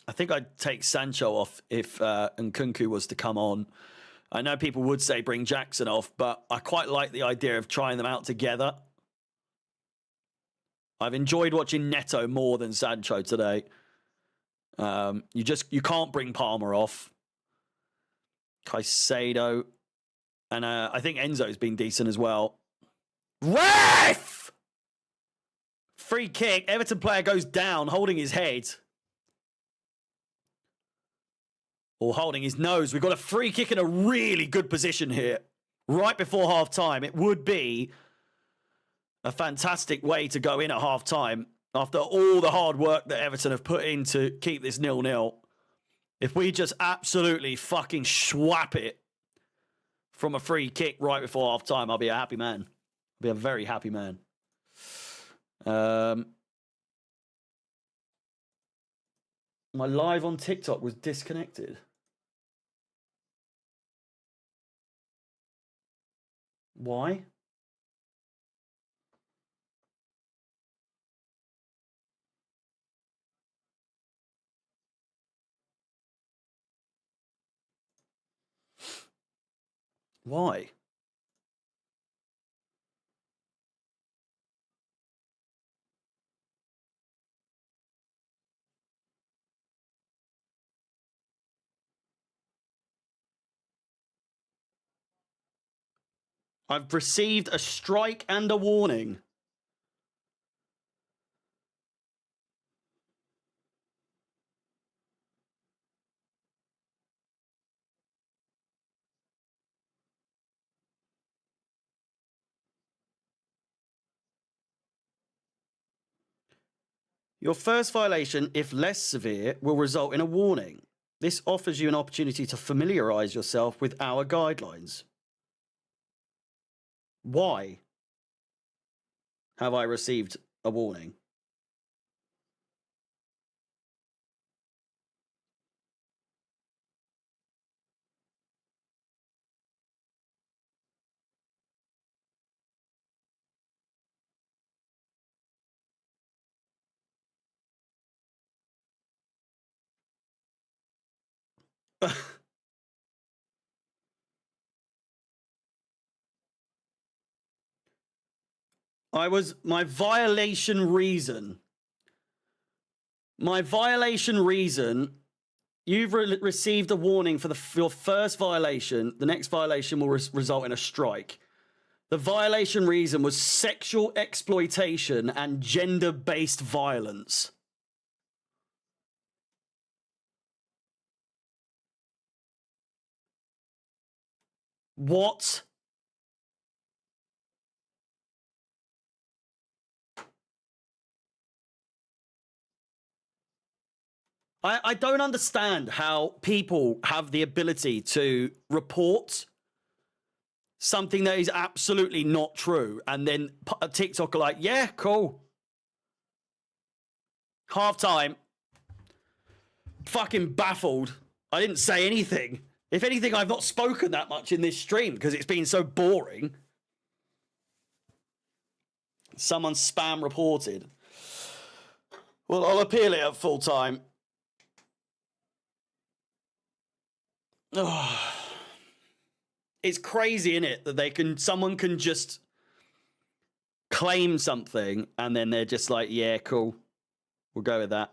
I think I'd take Sancho off if Nkunku was to come on. I know people would say bring Jackson off, but I quite like the idea of trying them out together. I've enjoyed watching Neto more than Sancho today. You can't bring Palmer off. Caicedo. And I think Enzo's been decent as well. Ref! Free kick. Everton player goes down, holding his head. Or holding his nose. We've got a free kick in a really good position here. Right before half-time. It would be a fantastic way to go in at half-time after all the hard work that Everton have put in to keep this 0-0. If we just absolutely fucking swap it from a free kick right before half-time, I'll be a happy man. I'll be a very happy man. My live on TikTok was disconnected. Why? Why? I've received a strike and a warning. Your first violation, if less severe, will result in a warning. This offers you an opportunity to familiarise yourself with our guidelines. Why have I received a warning? My violation reason, you've received a warning for your first violation. The next violation will result in a strike. The violation reason was sexual exploitation and gender-based violence. What? I don't understand how people have the ability to report something that is absolutely not true, and then TikTok are like, yeah, cool. Half time. Fucking baffled. I didn't say anything. If anything, I've not spoken that much in this stream because it's been so boring. Someone spam reported. Well, I'll appeal it at full time. Oh. It's crazy, isn't it, that someone can just claim something and then they're just like, yeah, cool. We'll go with that.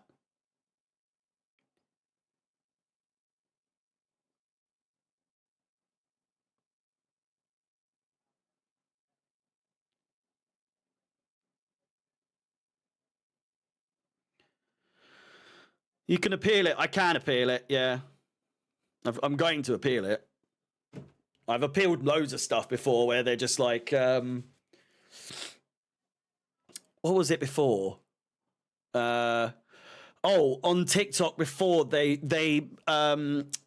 You can appeal it. I can appeal it, yeah. I'm going to appeal it. I've appealed loads of stuff before where they're just like, what was it before? On TikTok before they banned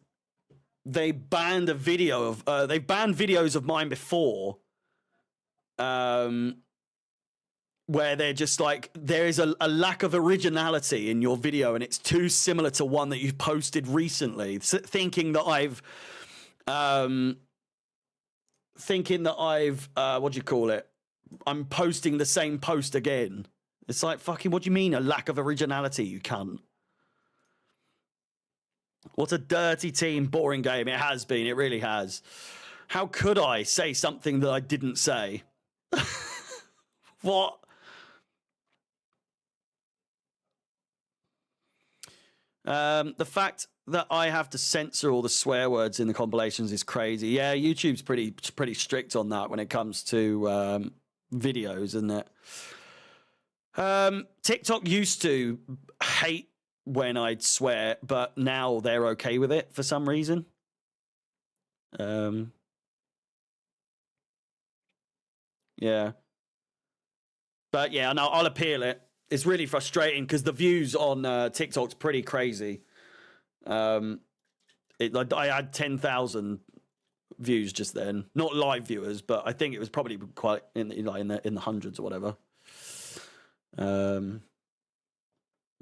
a video of they banned videos of mine before, where they're just like, there is a lack of originality in your video and it's too similar to one that you've posted recently, thinking that I've what do you call it? I'm posting the same post again. It's like, fucking, what do you mean a lack of originality, you cunt? What a dirty team, boring game. It has been. It really has. How could I say something that I didn't say? What? The fact that I have to censor all the swear words in the compilations is crazy. Yeah, YouTube's pretty strict on that when it comes to videos, isn't it? TikTok used to hate when I'd swear, but now they're okay with it for some reason. Yeah. But yeah, no, I'll appeal it. It's really frustrating because the views on TikTok's pretty crazy. I had 10,000 views just then, not live viewers, but I think it was probably quite in the hundreds or whatever.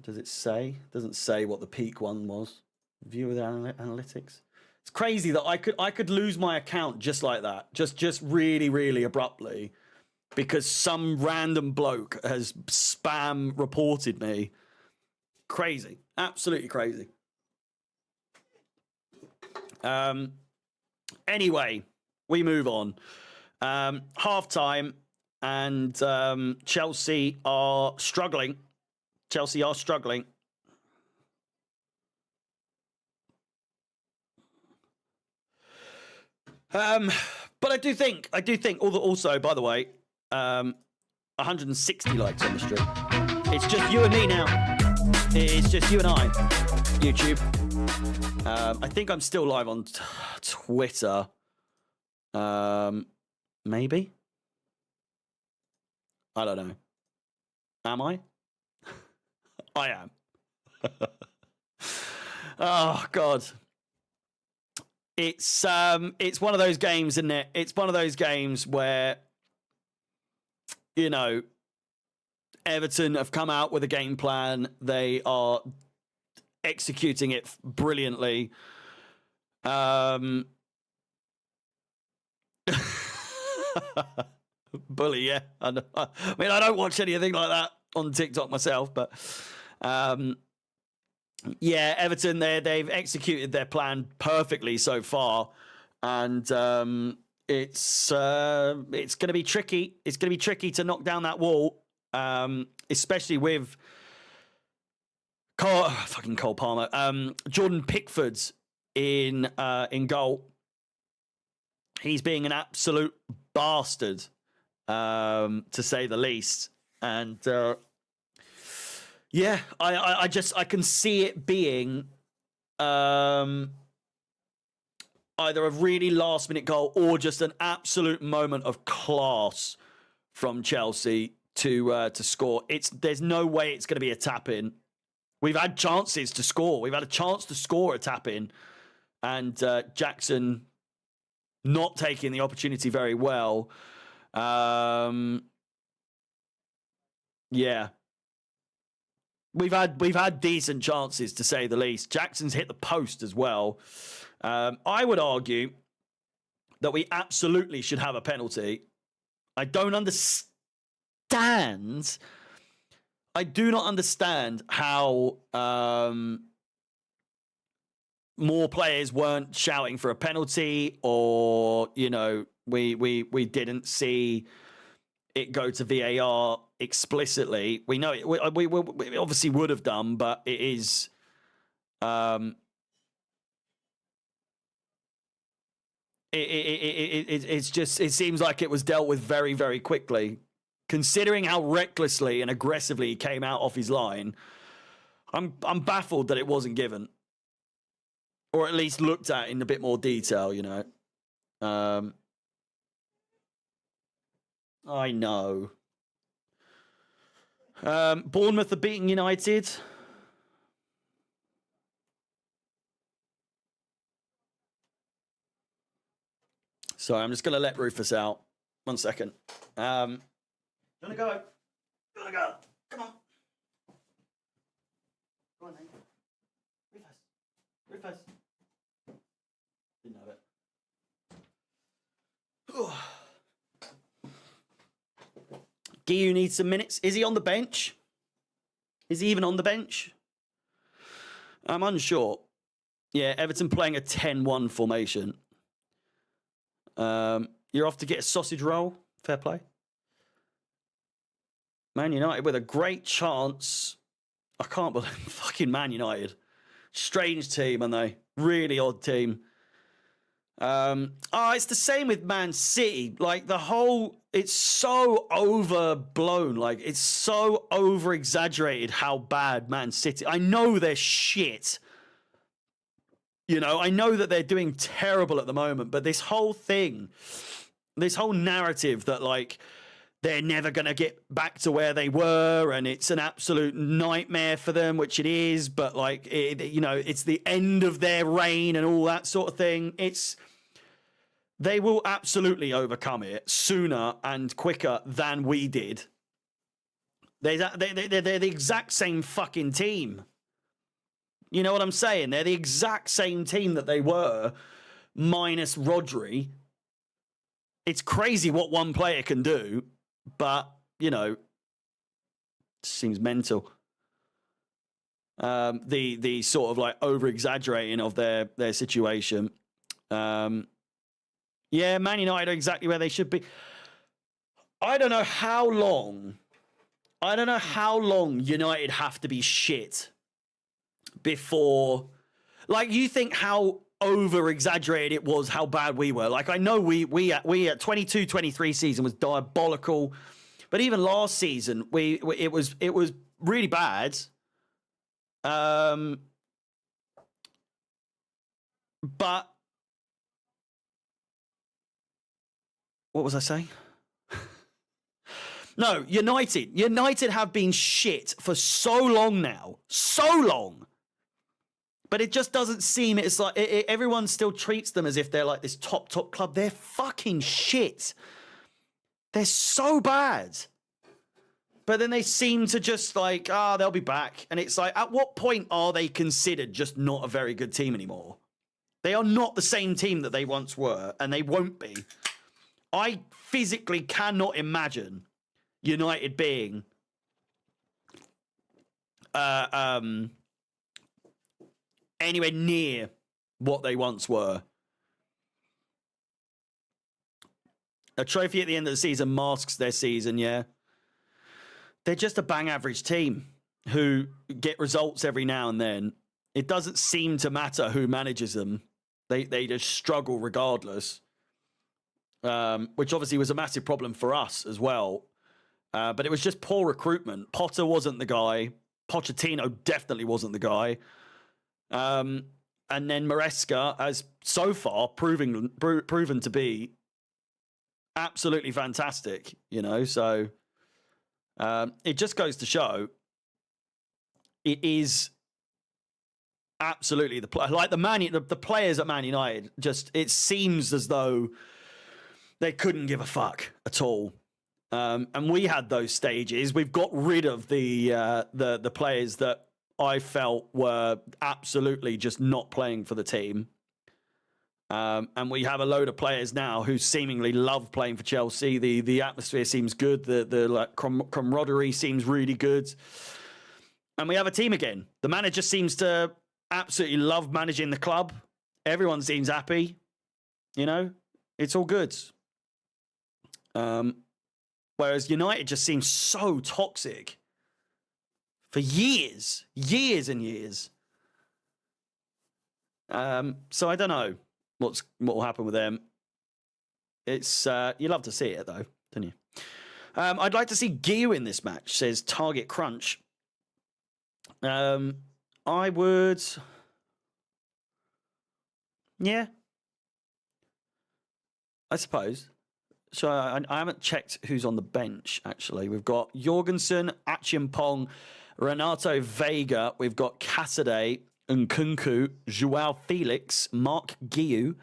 Does it say? It doesn't say what the peak one was. Viewer analytics. It's crazy that I could lose my account just like that, just really, really abruptly, because some random bloke has spam reported me. Crazy, absolutely crazy. Anyway, we move on. Half time, and Chelsea are struggling. But I do think, also, by the way, 160 likes on the stream. It's just you and me now. It's just you and I, YouTube. I think I'm still live on Twitter. Maybe? I don't know. Am I? I am. Oh, God. It's one of those games, isn't it? It's one of those games where, you know, Everton have come out with a game plan. They are executing it brilliantly. Bully, yeah. I mean, I don't watch anything like that on TikTok myself, but yeah, Everton, they've executed their plan perfectly so far, and it's going to be tricky. It's going to be tricky to knock down that wall, especially with Cole Palmer, Jordan Pickford's in goal. He's being an absolute bastard, to say the least, and yeah, I can see it being either a really last minute goal or just an absolute moment of class from Chelsea to score. There's no way it's going to be a tap in. We've had chances to score. We've had a chance to score a tap in, and Jackson not taking the opportunity very well. Yeah. we've had decent chances, to say the least. Jackson's hit the post as well. I would argue that we absolutely should have a penalty. I don't understand. I do not understand how more players weren't shouting for a penalty, or we didn't see it go to VAR explicitly. We know it. We obviously would have done, but it is. It's just, it seems like it was dealt with very, very quickly, considering how recklessly and aggressively he came out off his line. I'm baffled that it wasn't given, or at least looked at in a bit more detail. I know. Bournemouth are beating United. Sorry, I'm just going to let Rufus out. 1 second. You want to go? You want to go? Come on. Go on, then. Rufus. Didn't have it. Guiu needs some minutes. Is he on the bench? Is he even on the bench? I'm unsure. Yeah, Everton playing a 10-1 formation. You're off to get a sausage roll. Fair play. Man United with a great chance. I can't believe fucking Man United. Strange team, aren't they? Really odd team. It's the same with Man City. Like, it's so overblown. Like, it's so over-exaggerated how bad Man City. I know they're shit. I know that they're doing terrible at the moment, but this whole thing, this whole narrative that, like, they're never going to get back to where they were and it's an absolute nightmare for them, which it is, but, like, it's the end of their reign and all that sort of thing. They will absolutely overcome it sooner and quicker than we did. They're the exact same fucking team. You know what I'm saying? They're the exact same team that they were, minus Rodri. It's crazy what one player can do, but, it seems mental. The sort of, like, over-exaggerating of their situation. Yeah, Man United are exactly where they should be. I don't know how long United have to be shit before, like, you think how over-exaggerated it was how bad we were. Like, I know we at 22-23 season was diabolical, but even last season it was really bad. But what was I saying? No, United have been shit for so long now. So long. But it just doesn't seem, it's like everyone still treats them as if they're like this top club. They're fucking shit. They're so bad. But then they seem to just like, they'll be back. And it's like, at what point are they considered just not a very good team anymore? They are not the same team that they once were, and they won't be. I physically cannot imagine United being anywhere near what they once were. A trophy at the end of the season masks their season, yeah. They're just a bang average team who get results every now and then. It doesn't seem to matter who manages them. They just struggle regardless. Which obviously was a massive problem for us as well. But it was just poor recruitment. Potter wasn't the guy. Pochettino definitely wasn't the guy. And then Maresca has so far proven to be absolutely fantastic, so it just goes to show it is absolutely the players at Man United, just, it seems as though they couldn't give a fuck at all. And we had those stages. We've got rid of the players that I felt were absolutely just not playing for the team. And we have a load of players now who seemingly love playing for Chelsea. The atmosphere seems good. The like camaraderie seems really good. And we have a team again. The manager seems to absolutely love managing the club. Everyone seems happy. You know, it's all good. Whereas United just seems so toxic for years and years. So I don't know what will happen with them. It's you love to see it though, don't you? I'd like to see Gio in this match, says Target Crunch. I would, yeah, I suppose. So I haven't checked who's on the bench, actually. We've got Jorgensen, Achimpong, Renato Vega. We've got Cassidy, Nkunku, Joao Felix, Mark Guiu,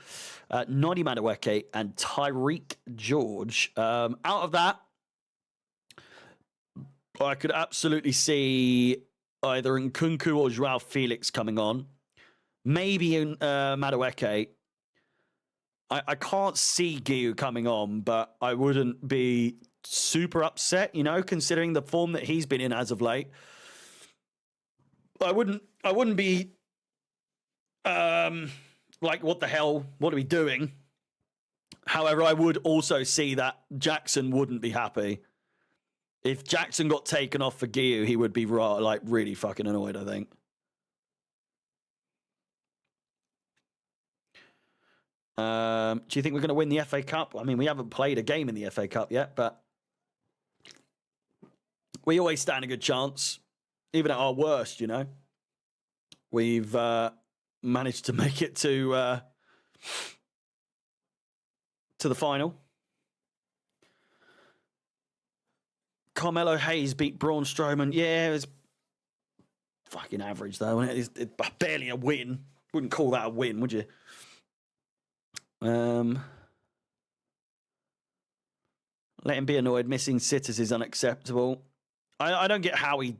Noddy Madueke, and Tyreek George. Out of that, I could absolutely see either Nkunku or Joao Felix coming on. Maybe Madueke. I can't see Guiu coming on, but I wouldn't be super upset, you know, considering the form that he's been in as of late. I wouldn't be like, what the hell? What are we doing? However, I would also see that Jackson wouldn't be happy. If Jackson got taken off for Guiu, he would be like really fucking annoyed, I think. Do you think we're going to win the FA Cup? I mean, we haven't played a game in the FA Cup yet, but we always stand a good chance, even at our worst, you know. We've managed to make it to the final. Carmelo Hayes beat Braun Strowman. Yeah, it was fucking average, though. It's barely a win. Wouldn't call that a win, would you? Let him be annoyed. Missing sitters is unacceptable. I don't get how he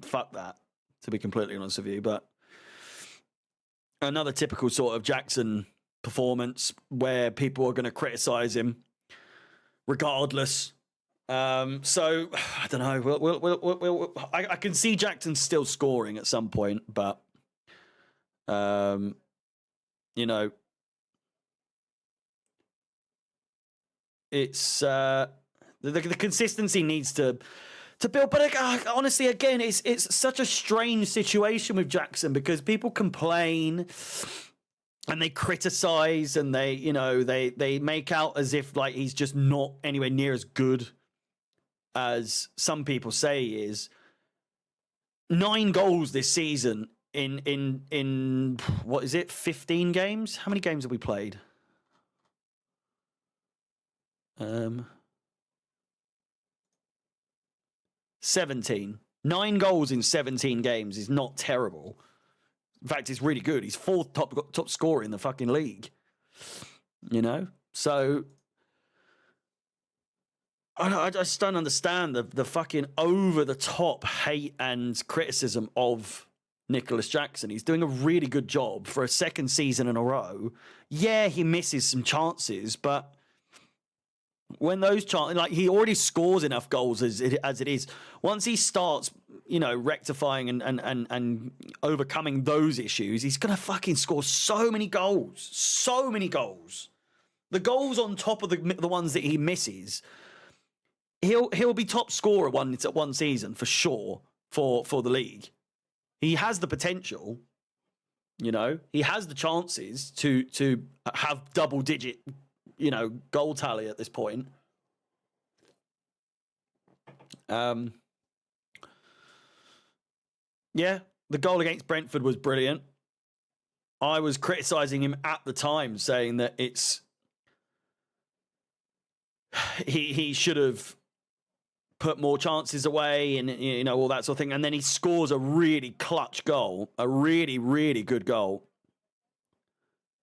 fucked that, to be completely honest with you. But another typical sort of Jackson performance where people are going to criticize him regardless. So I don't know. I can see Jackson still scoring at some point, but you know, it's the consistency needs to build. But honestly, again, it's such a strange situation with Jackson because people complain and they criticize and they make out as if like he's just not anywhere near as good as some people say he is. 9 goals this season in what is it, 15 games? How many games have we played? 17. 9 goals in 17 games is not terrible. In fact, it's really good. He's 4th top scorer in the fucking league. You know? So I just don't understand the fucking over-the-top hate and criticism of Nicholas Jackson. He's doing a really good job for a second season in a row. Yeah, he misses some chances, but when those chances, like, he already scores enough goals as it is. Once he starts, you know, rectifying and overcoming those issues, he's gonna fucking score so many goals. So many goals. The goals on top of the ones that he misses, he'll be top scorer one season for sure for the league. He has the potential, you know. He has the chances to have double digit, you know, goal tally at this point. Yeah, the goal against Brentford was brilliant. I was criticizing him at the time, saying that he should have put more chances away and, you know, all that sort of thing. And then he scores a really clutch goal, a really, really good goal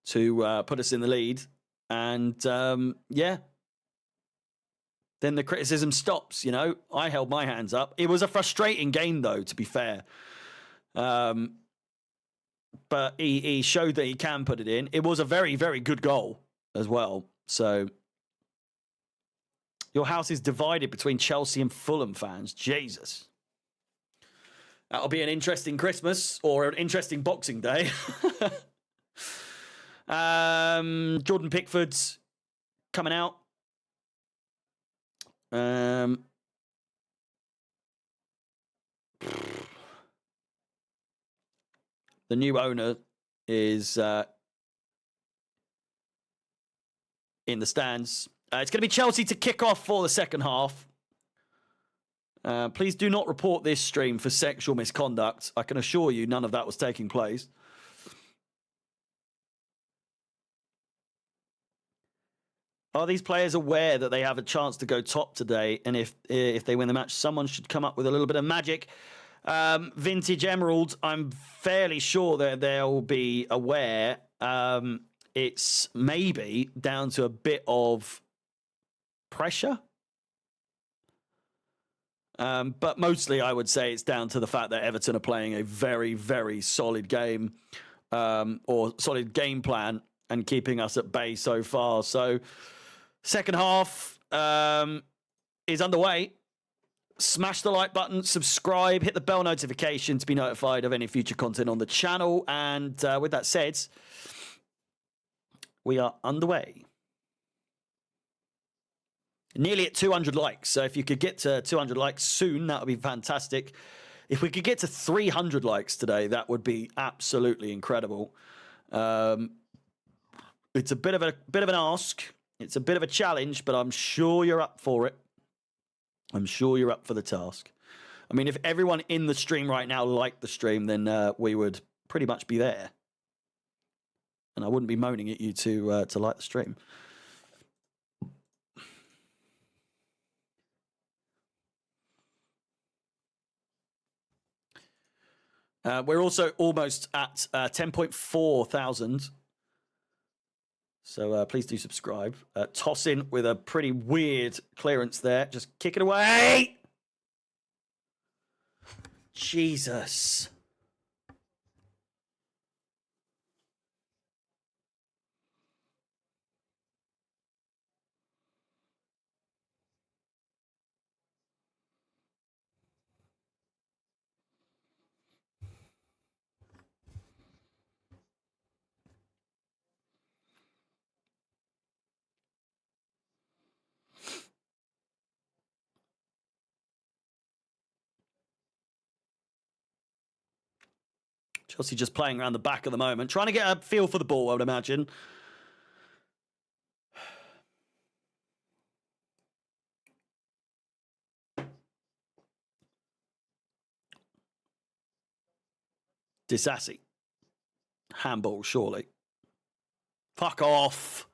to put us in the lead. And yeah, then the criticism stops. You know, I held my hands up. It was a frustrating game, though, to be fair. But he showed that he can put it in. It was a very, very good goal as well. So your house is divided between Chelsea and Fulham fans. Jesus. That'll be an interesting Christmas or an interesting Boxing Day. Jordan Pickford's coming out. The new owner is in the stands. It's going to be Chelsea to kick off for the second half. Please do not report this stream for sexual misconduct. I can assure you none of that was taking place. Are these players aware that they have a chance to go top today? And if they win the match, someone should come up with a little bit of magic. Vintage Emerald, I'm fairly sure that they'll be aware. It's maybe down to a bit of pressure. But mostly I would say it's down to the fact that Everton are playing a very, very solid game or solid game plan and keeping us at bay so far. So second half is underway. Smash the like button, subscribe, hit the bell notification to be notified of any future content on the channel. And with that said, we are underway. Nearly at 200 likes. So if you could get to 200 likes soon, that would be fantastic. If we could get to 300 likes today, that would be absolutely incredible. It's a bit of an ask. It's a bit of a challenge, but I'm sure you're up for it. I'm sure you're up for the task. I mean, if everyone in the stream right now liked the stream, then we would pretty much be there. And I wouldn't be moaning at you to like the stream. We're also almost at 10.4 thousand. So please do subscribe. Toss in with a pretty weird clearance there. Just kick it away. Jesus. Chelsea just playing around the back at the moment, trying to get a feel for the ball, I would imagine. Disassi. Handball, surely. Fuck off.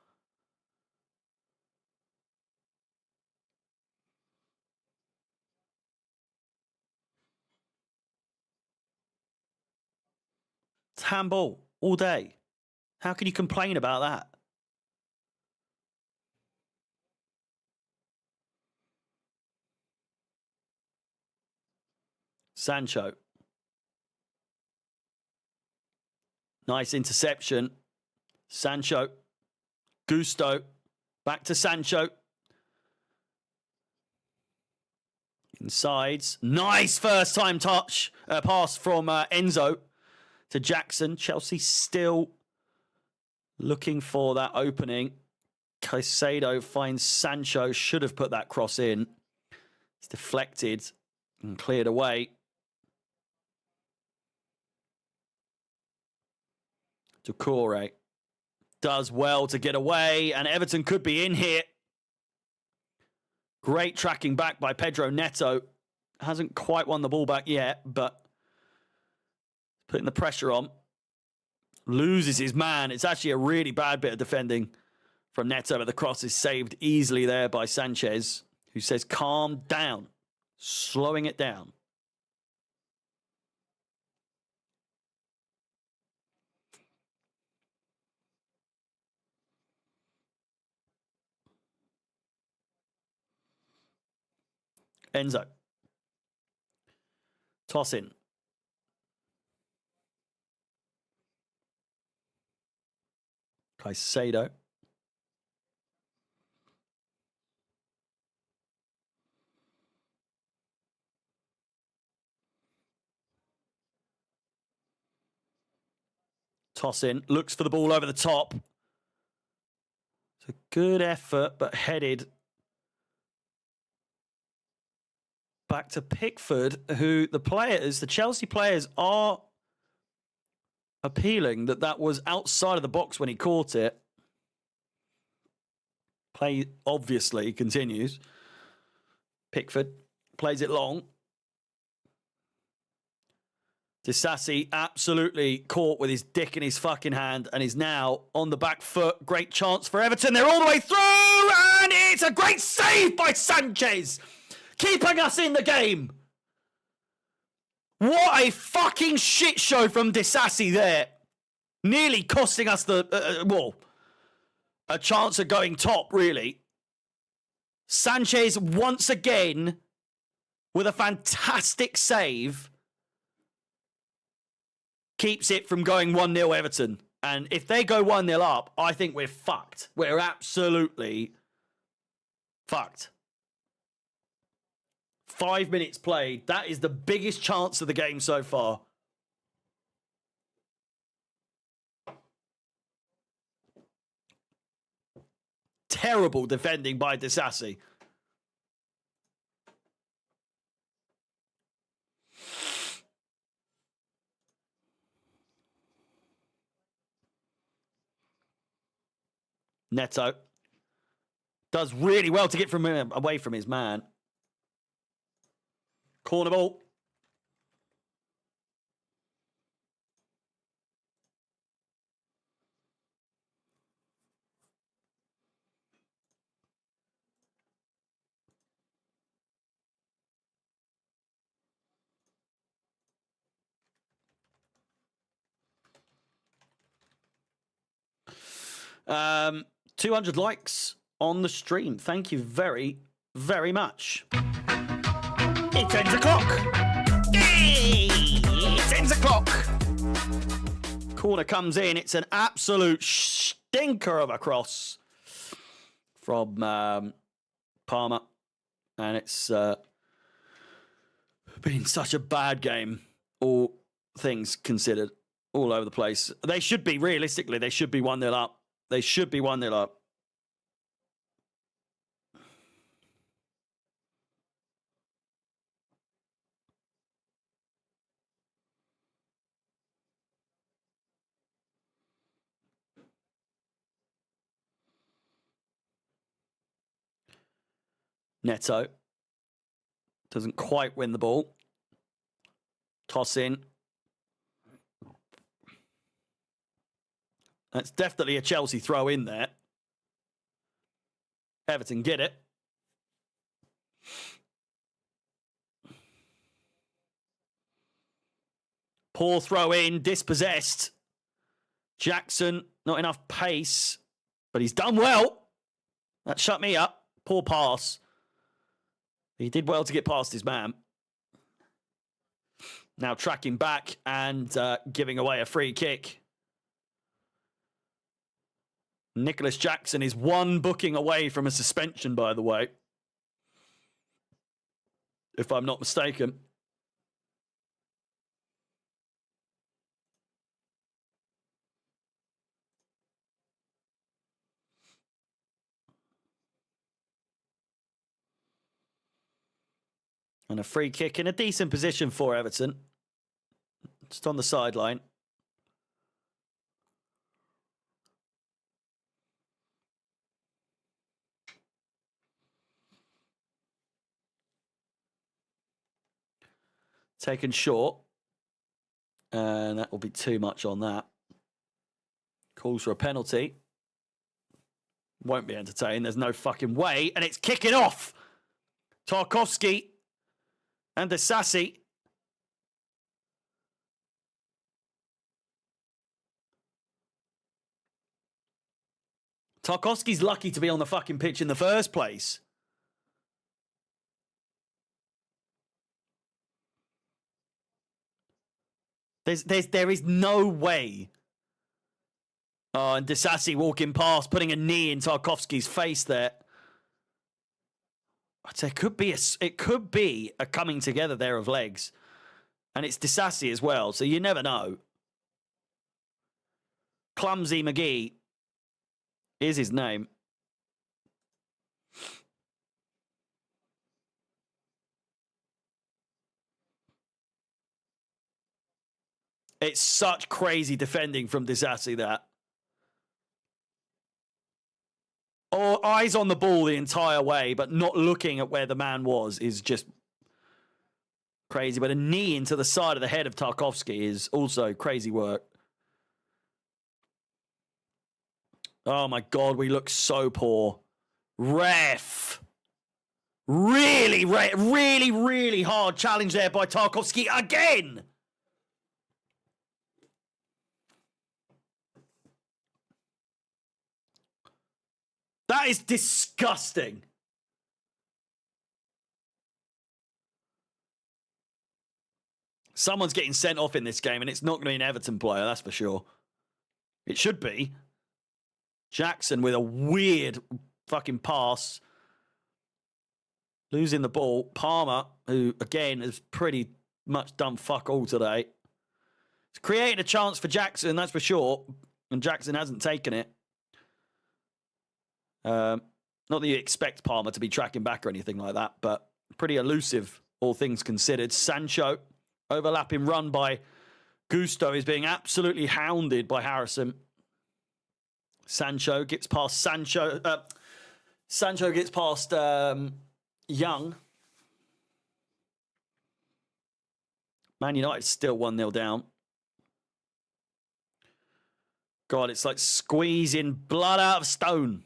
It's handball all day. How can you complain about that? Sancho. Nice interception. Sancho. Gusto. Back to Sancho. Insides. Nice first time touch. Pass from Enzo to Jackson. Chelsea still looking for that opening. Caicedo finds Sancho. Should have put that cross in. It's deflected and cleared away. Doucouré does well to get away, and Everton could be in here. Great tracking back by Pedro Neto. Hasn't quite won the ball back yet, but putting the pressure on. Loses his man. It's actually a really bad bit of defending from Neto, but the cross is saved easily there by Sanchez, who says, calm down, slowing it down. Enzo. Toss in. Caicedo. Toss in. Looks for the ball over the top. It's a good effort, but headed back to Pickford, who the Chelsea players are appealing that was outside of the box when he caught it. Play obviously continues. Pickford plays it long. Disasi absolutely caught with his dick in his fucking hand and is now on the back foot. Great chance for Everton. They're all the way through and it's a great save by Sanchez, keeping us in the game. What a fucking shit show from Disasi there. Nearly costing us a chance of going top, really. Sanchez once again with a fantastic save keeps it from going 1-0 Everton. And if they go 1-0 up, I think we're fucked. We're absolutely fucked. 5 minutes played. That is the biggest chance of the game so far. Terrible defending by Disasi. Neto does really well to get from him away from his man. Corner ball. Um, 200 likes on the stream. Thank you very, very much. It's 10 o'clock. Hey, it's 10 o'clock. Corner comes in. It's an absolute stinker of a cross from Palmer. And it's been such a bad game, all things considered, all over the place. They should be, realistically, they should be 1-0 up. They should be 1-0 up. Neto doesn't quite win the ball. Toss in. That's definitely a Chelsea throw in there. Everton get it. Poor throw in, dispossessed. Jackson, not enough pace, but he's done well. That shut me up. Poor pass. He did well to get past his man. Now tracking back and giving away a free kick. Nicholas Jackson is one booking away from a suspension, by the way. If I'm not mistaken. And a free kick in a decent position for Everton. Just on the sideline. Taken short. And that will be too much on that. Calls for a penalty. Won't be entertained. There's no fucking way. And it's kicking off. Tarkowski and Disasi. Tarkowski's lucky to be on the fucking pitch in the first place. There is no way. Oh, and Disasi walking past, putting a knee in Tarkowski's face there. I'd say it could be a coming together there of legs. And it's Disasi as well, so you never know. Clumsy McGee is his name. It's such crazy defending from Disasi that. Or eyes on the ball the entire way, but not looking at where the man was is just crazy. But a knee into the side of the head of Tarkowski is also crazy work. Oh my God, we look so poor. Ref. Really, really hard challenge there by Tarkowski again. That is disgusting. Someone's getting sent off in this game, and it's not going to be an Everton player, that's for sure. It should be. Jackson with a weird fucking pass. Losing the ball. Palmer, who, again, has pretty much done fuck all today. It's created a chance for Jackson, that's for sure. And Jackson hasn't taken it. Not that you expect Palmer to be tracking back or anything like that, but pretty elusive, all things considered. Sancho, overlapping run by Gusto, is being absolutely hounded by Harrison. Sancho gets past Sancho gets past Young. Man United still 1-0 down. God, it's like squeezing blood out of stone.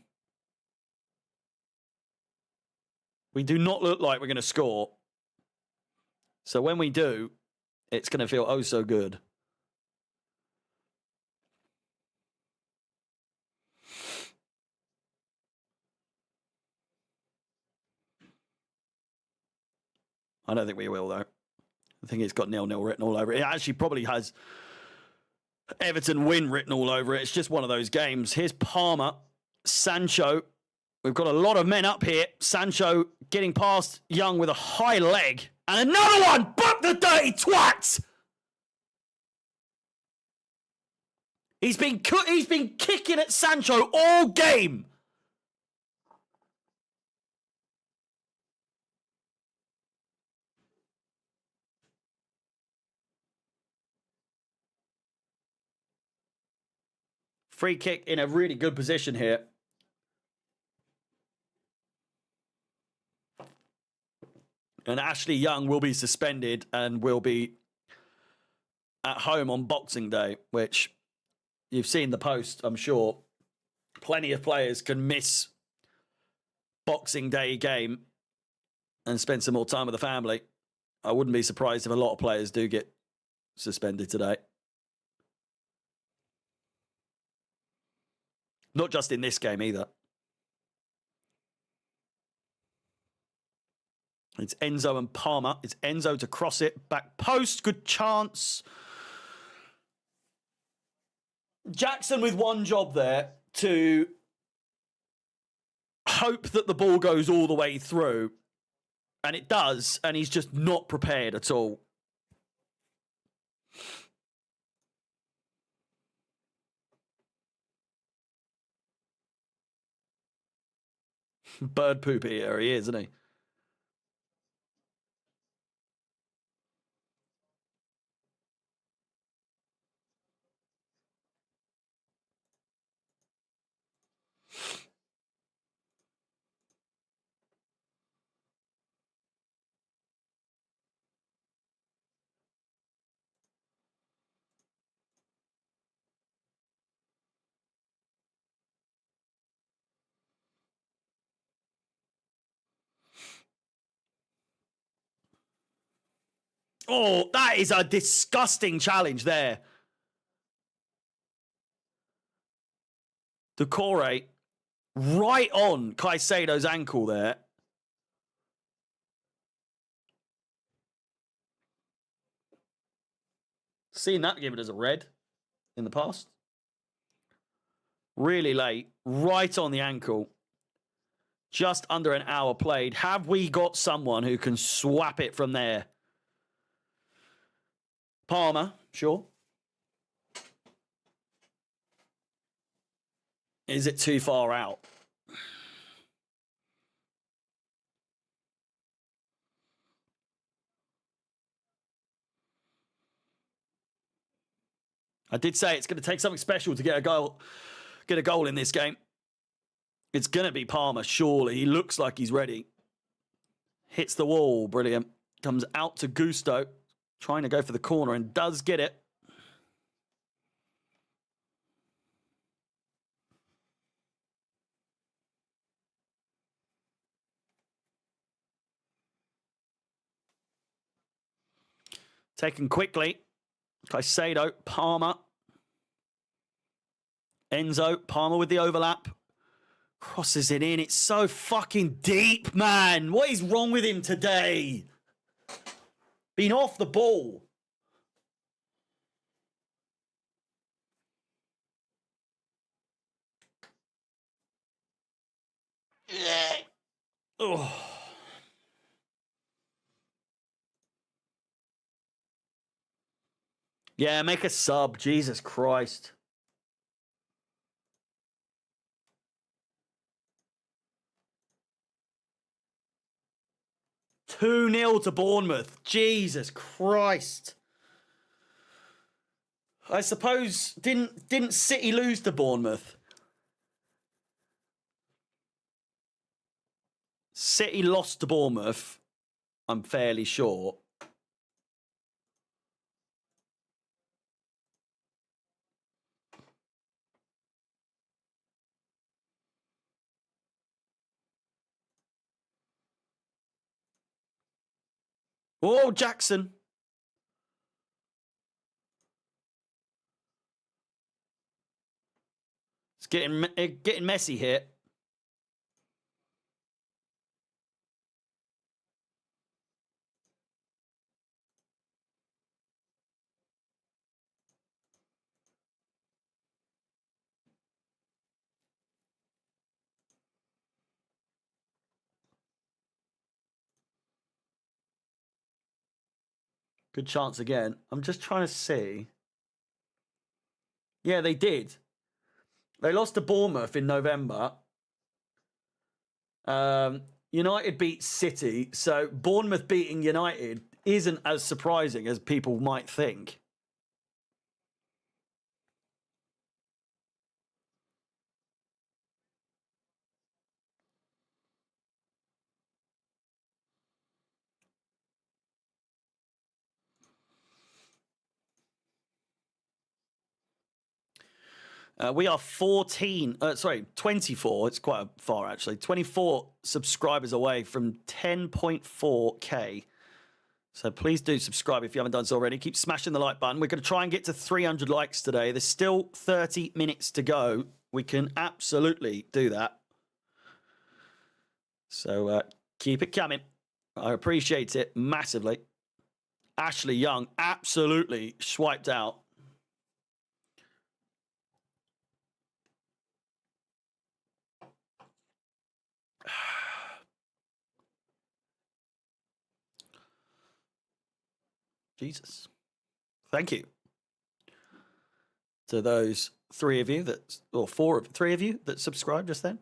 We do not look like we're going to score. So when we do, it's going to feel oh so good. I don't think we will, though. I think it's got 0-0 written all over it. It actually probably has Everton win written all over it. It's just one of those games. Here's Palmer. Sancho. We've got a lot of men up here. Sancho getting past Young with a high leg. And another one! Buck the dirty twat! He's been kicking at Sancho all game. Free kick in a really good position here. And Ashley Young will be suspended and will be at home on Boxing Day, which you've seen the post, I'm sure. Plenty of players can miss Boxing Day game and spend some more time with the family. I wouldn't be surprised if a lot of players do get suspended today. Not just in this game either. It's Enzo and Palmer. It's Enzo to cross it. Back post. Good chance. Jackson with one job there to hope that the ball goes all the way through. And it does. And he's just not prepared at all. Bird poopy here he is, isn't he? Oh, that is a disgusting challenge there. Decore right on Caicedo's ankle there. Seen that given as a red in the past. Really late, right on the ankle. Just under an hour played. Have we got someone who can swap it from there? Palmer, sure. Is it too far out? I did say it's going to take something special to get a goal in this game. It's going to be Palmer, surely. He looks like he's ready. Hits the wall, brilliant. Comes out to Gusto, trying to go for the corner and does get it. Taken quickly. Caicedo, Palmer. Enzo, Palmer with the overlap. Crosses it in. It's so fucking deep, man. What is wrong with him today? Been off the ball. Oh. Yeah, make a sub. Jesus Christ. Two 0 to Bournemouth. Jesus Christ. I suppose didn't City lose to Bournemouth? City lost to Bournemouth, I'm fairly sure. Oh, Jackson. It's getting messy here. Good chance again. I'm just trying to see. Yeah, they did. They lost to Bournemouth in November. United beat City, so Bournemouth beating United isn't as surprising as people might think. We are 24. It's quite far actually. 24 subscribers away from 10.4K. So please do subscribe if you haven't done so already. Keep smashing the like button. We're going to try and get to 300 likes today. There's still 30 minutes to go. We can absolutely do that. So keep it coming. I appreciate it massively. Ashley Young absolutely swiped out. Jesus. Thank you to those three of you three of you that subscribed just then.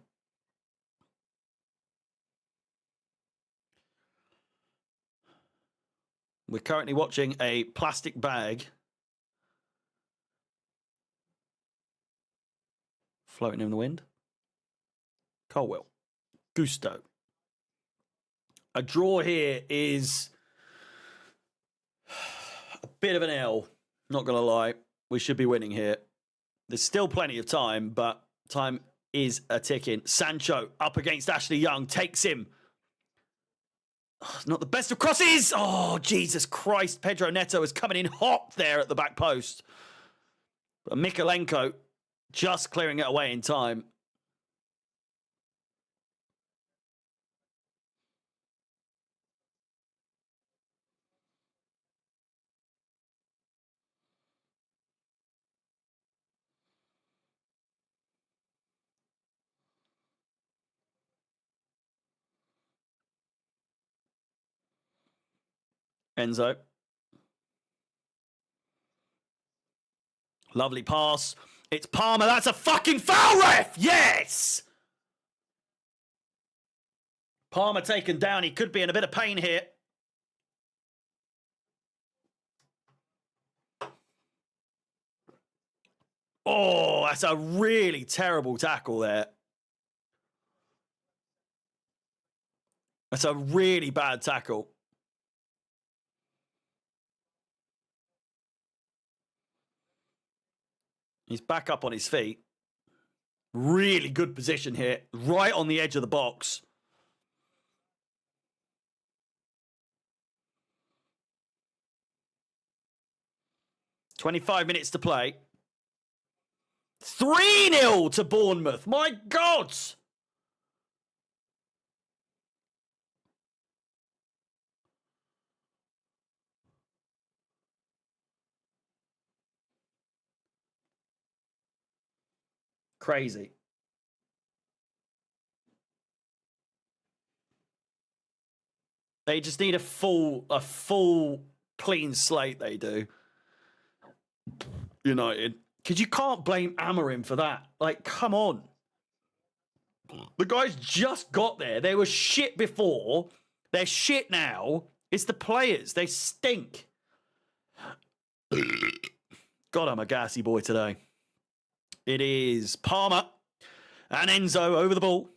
We're currently watching a plastic bag floating in the wind. Colwell. Gusto. A draw here is a bit of an L, not going to lie. We should be winning here. There's still plenty of time, but time is a ticking. Sancho up against Ashley Young, takes him. Oh, not the best of crosses. Oh, Jesus Christ. Pedro Neto is coming in hot there at the back post. But Mikalenko just clearing it away in time. Enzo. Lovely pass. It's Palmer. That's a fucking foul, ref! Yes! Palmer taken down. He could be in a bit of pain here. Oh, that's a really terrible tackle there. That's a really bad tackle. He's back up on his feet. Really good position here. Right on the edge of the box. $25 to play. 3-0 to Bournemouth. My God! Crazy. They just need a full clean slate, they do. United. Because you can't blame Amorim for that. Like, come on. The guys just got there. They were shit before. They're shit now. It's the players. They stink. God, I'm a gassy boy today. It is Palmer and Enzo over the ball.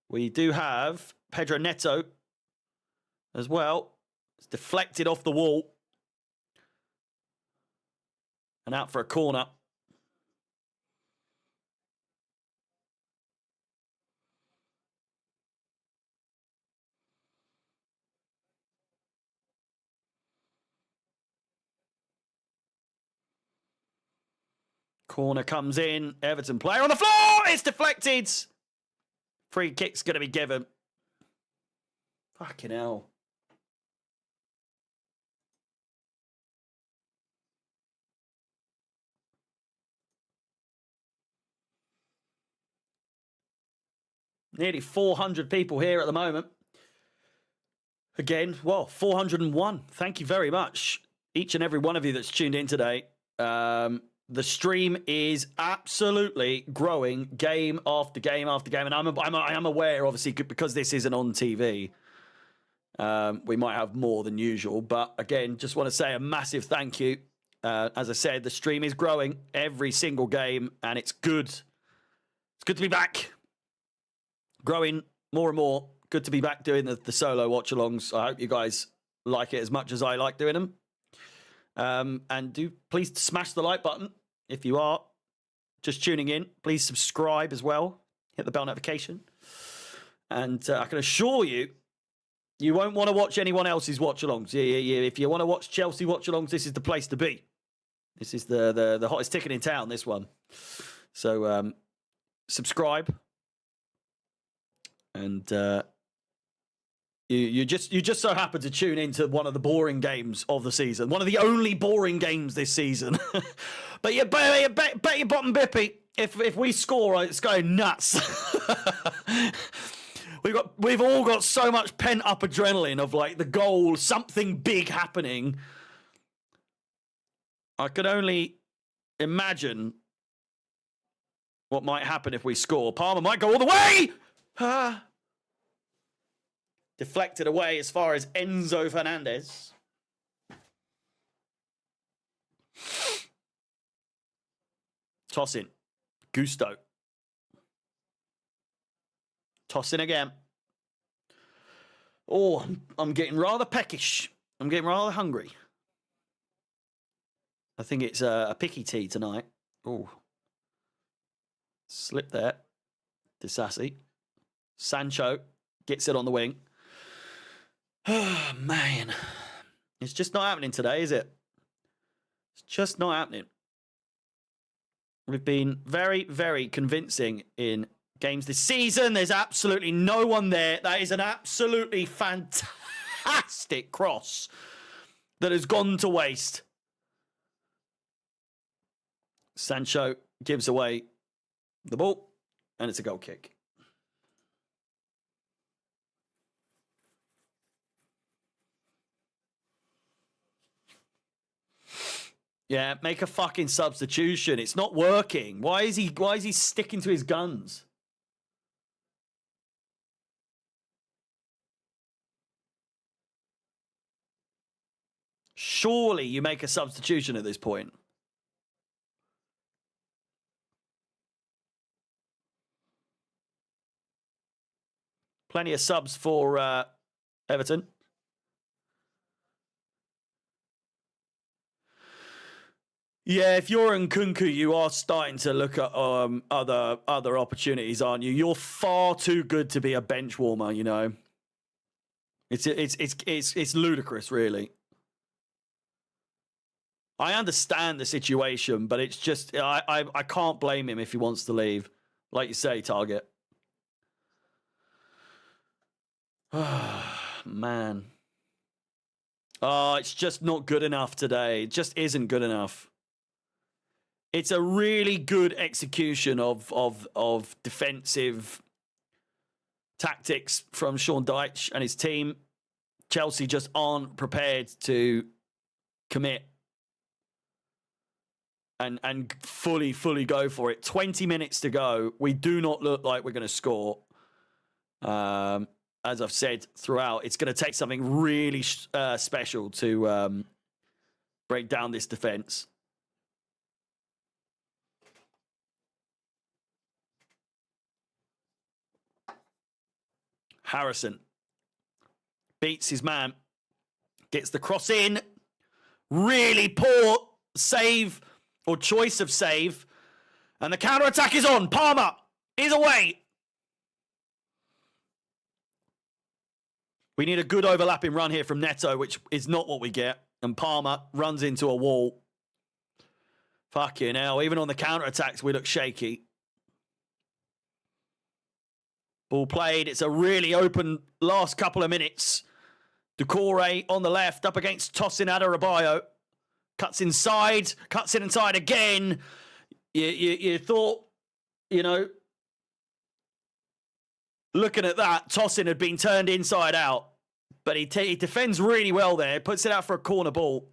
We do have Pedro Neto as well. It's deflected off the wall. And out for a corner. Corner comes in. Everton player on the floor. It's deflected. Free kick's going to be given. Fucking hell. Nearly 400 people here at the moment. Again, well, 401. Thank you very much, each and every one of you that's tuned in today. The stream is absolutely growing game after game after game. And I am aware, obviously, because this isn't on TV, we might have more than usual. But again, just want to say a massive thank you. As I said, the stream is growing every single game, and it's good. It's good to be back. Growing more and more. Good to be back doing the solo watch-alongs. I hope you guys like it as much as I like doing them. And do please smash the like button if you are just tuning in. Please subscribe as well. Hit the bell notification. And I can assure you, you won't want to watch anyone else's watch-alongs. Yeah. If you want to watch Chelsea watch-alongs, this is the place to be. This is the hottest ticket in town, this one. So subscribe. And you just so happen to tune into one of the boring games of the season, one of the only boring games this season. But you bet your bottom bippy if we score, it's going nuts. We've all got so much pent up adrenaline of like the goal, something big happening. I could only imagine what might happen if we score. Palmer might go all the way. Deflected away as far as Enzo Fernandez. Tossing. Gusto. Tossing again. Oh, I'm getting rather peckish. I'm getting rather hungry. I think it's a picky tea tonight. Oh. Slip there. Disassi. Sancho gets it on the wing. Oh, man. It's just not happening today, is it? It's just not happening. We've been very, very convincing in games this season. There's absolutely no one there. That is an absolutely fantastic cross that has gone to waste. Sancho gives away the ball, and it's a goal kick. Yeah, make a fucking substitution. It's not working. Why is he sticking to his guns? Surely you make a substitution at this point. Plenty of subs for Everton. Yeah, if you're in Nkunku, you are starting to look at other opportunities, aren't you? You're far too good to be a bench warmer, you know. It's ludicrous, really. I understand the situation, but it's just I can't blame him if he wants to leave. Like you say, Target. Man. Oh, it's just not good enough today. It just isn't good enough. It's a really good execution of defensive tactics from Sean Dyche and his team. Chelsea just aren't prepared to commit and fully go for it. 20 minutes to go. We do not look like we're going to score. As I've said throughout, it's going to take something really special to break down this defense. Harrison beats his man, gets the cross in. Really poor save or choice of save. And the counter-attack is on. Palmer is away. We need a good overlapping run here from Neto, which is not what we get. And Palmer runs into a wall. Fucking hell. Even on the counter-attacks, we look shaky. Ball played. It's a really open last couple of minutes. Doucouré on the left, up against Tosin Adarabioyo. Cuts inside again. You thought, you know, looking at that, Tosin had been turned inside out. But he defends really well there. Puts it out for a corner ball.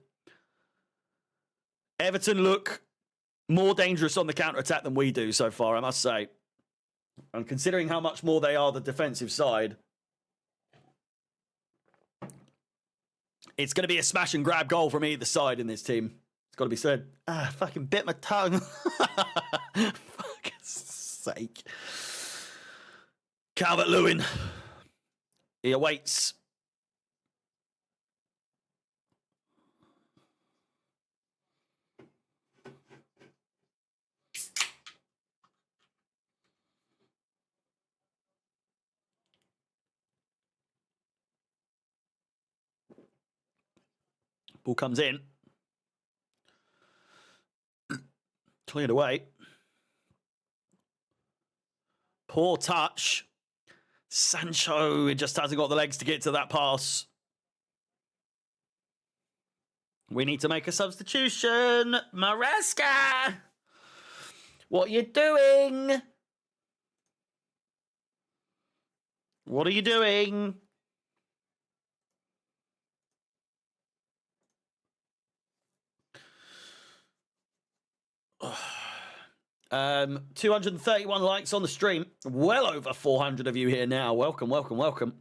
Everton look more dangerous on the counter-attack than we do so far, I must say. And considering how much more they are the defensive side, it's going to be a smash and grab goal from either side in this team. It's got to be said. Fucking bit my tongue. Fuck's sake. Calvert-Lewin. He awaits. Ball comes in. Cleared away. Poor touch. Sancho just hasn't got the legs to get to that pass. We need to make a substitution. Maresca! What are you doing? What are you doing? 231 likes on the stream. Well over 400 of you here now. Welcome, welcome, welcome.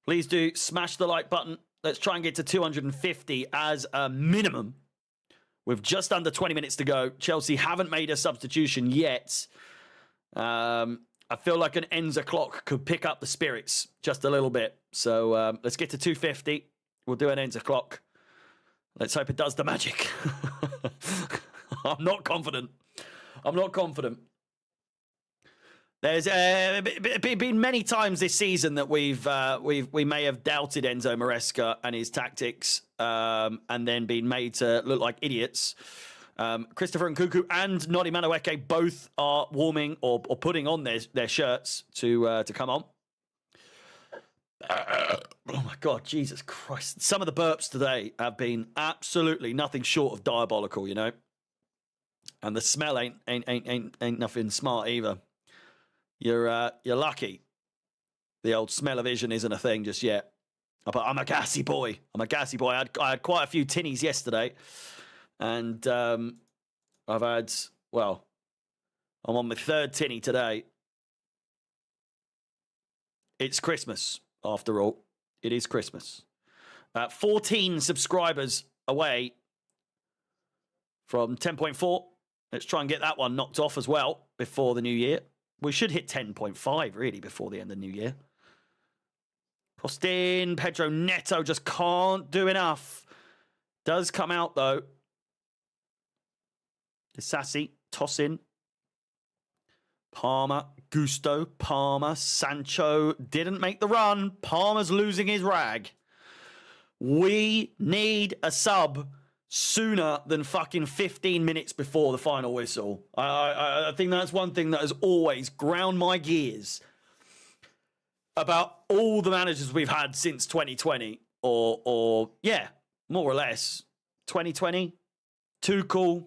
Please do smash the like button. Let's try and get to 250 as a minimum. With just under 20 minutes to go. Chelsea haven't made a substitution yet. I feel like an Enza clock could pick up the spirits just a little bit. So let's get to 250. We'll do an Enza clock. Let's hope it does the magic. I'm not confident. There's been many times this season that we may have doubted Enzo Maresca and his tactics, and then been made to look like idiots. Christopher Nkunku and Noni Madueke both are warming or putting on their shirts to come on. Oh my God, Jesus Christ! Some of the burps today have been absolutely nothing short of diabolical, you know. And the smell ain't nothing smart either. You're lucky. The old smell-o-vision isn't a thing just yet. But I'm a gassy boy. I had quite a few tinnies yesterday. And I've had, well, I'm on my third tinny today. It's Christmas, after all. It is Christmas. 14 subscribers away from 10.4. Let's try and get that one knocked off as well before the new year. We should hit 10.5, really, before the end of the new year. Postin, Pedro Neto just can't do enough. Does come out, though. Sassy, toss in. Palmer, Gusto, Palmer, Sancho didn't make the run. Palmer's losing his rag. We need a sub sooner than fucking 15 minutes before the final whistle. I think that's one thing that has always ground my gears about all the managers we've had since 2020. Or yeah, more or less. 2020, Tuchel,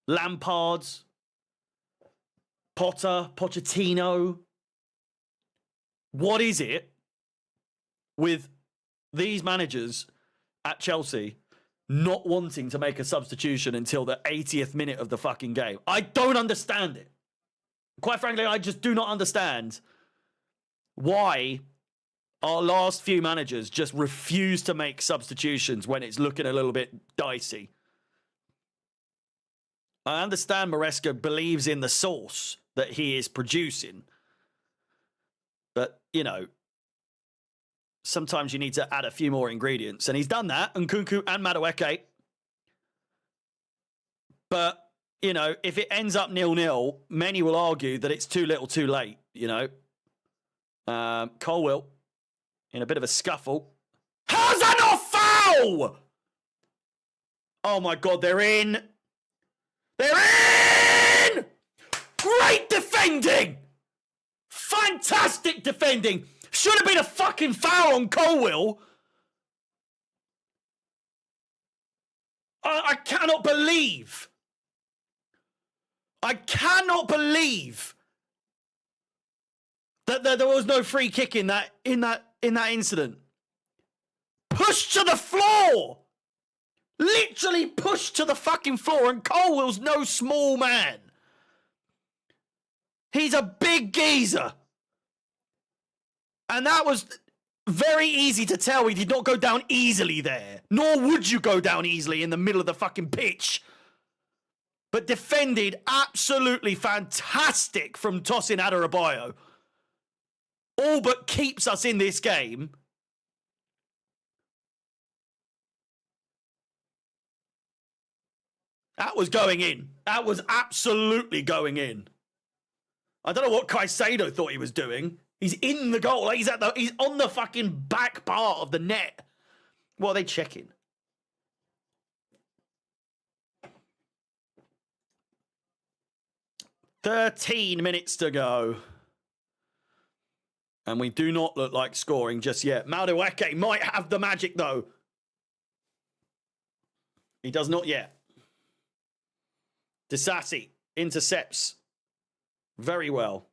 Lampard's, Potter, Pochettino. What is it with these managers at Chelsea not wanting to make a substitution until the 80th minute of the fucking game? I don't understand it. Quite frankly, I just do not understand why our last few managers just refuse to make substitutions when it's looking a little bit dicey. I understand Maresca believes in the sauce that he is producing. But, you know, sometimes you need to add a few more ingredients. And he's done that, and Nkunku and Madueke. But, you know, if it ends up 0-0, many will argue that it's too little too late, you know. Colwill in a bit of a scuffle. How's that not foul? Oh, my God, they're in. They're in! Great defending! Fantastic defending! Should have been a fucking foul on Colwill. I cannot believe. I cannot believe that there was no free kick in that incident. Pushed to the floor. Literally pushed to the fucking floor, and Colwill's no small man. He's a big geezer. And that was very easy to tell he did not go down easily there. Nor would you go down easily in the middle of the fucking pitch. But defended absolutely fantastic from Tosin Adarabioyo. All but keeps us in this game. That was going in. That was absolutely going in. I don't know what Caicedo thought he was doing. He's in the goal. He's on the fucking back part of the net. What are they checking? "13 minutes to go. And we do not look like scoring just yet. Madueke might have the magic, though. He does not yet. Disasi intercepts very well.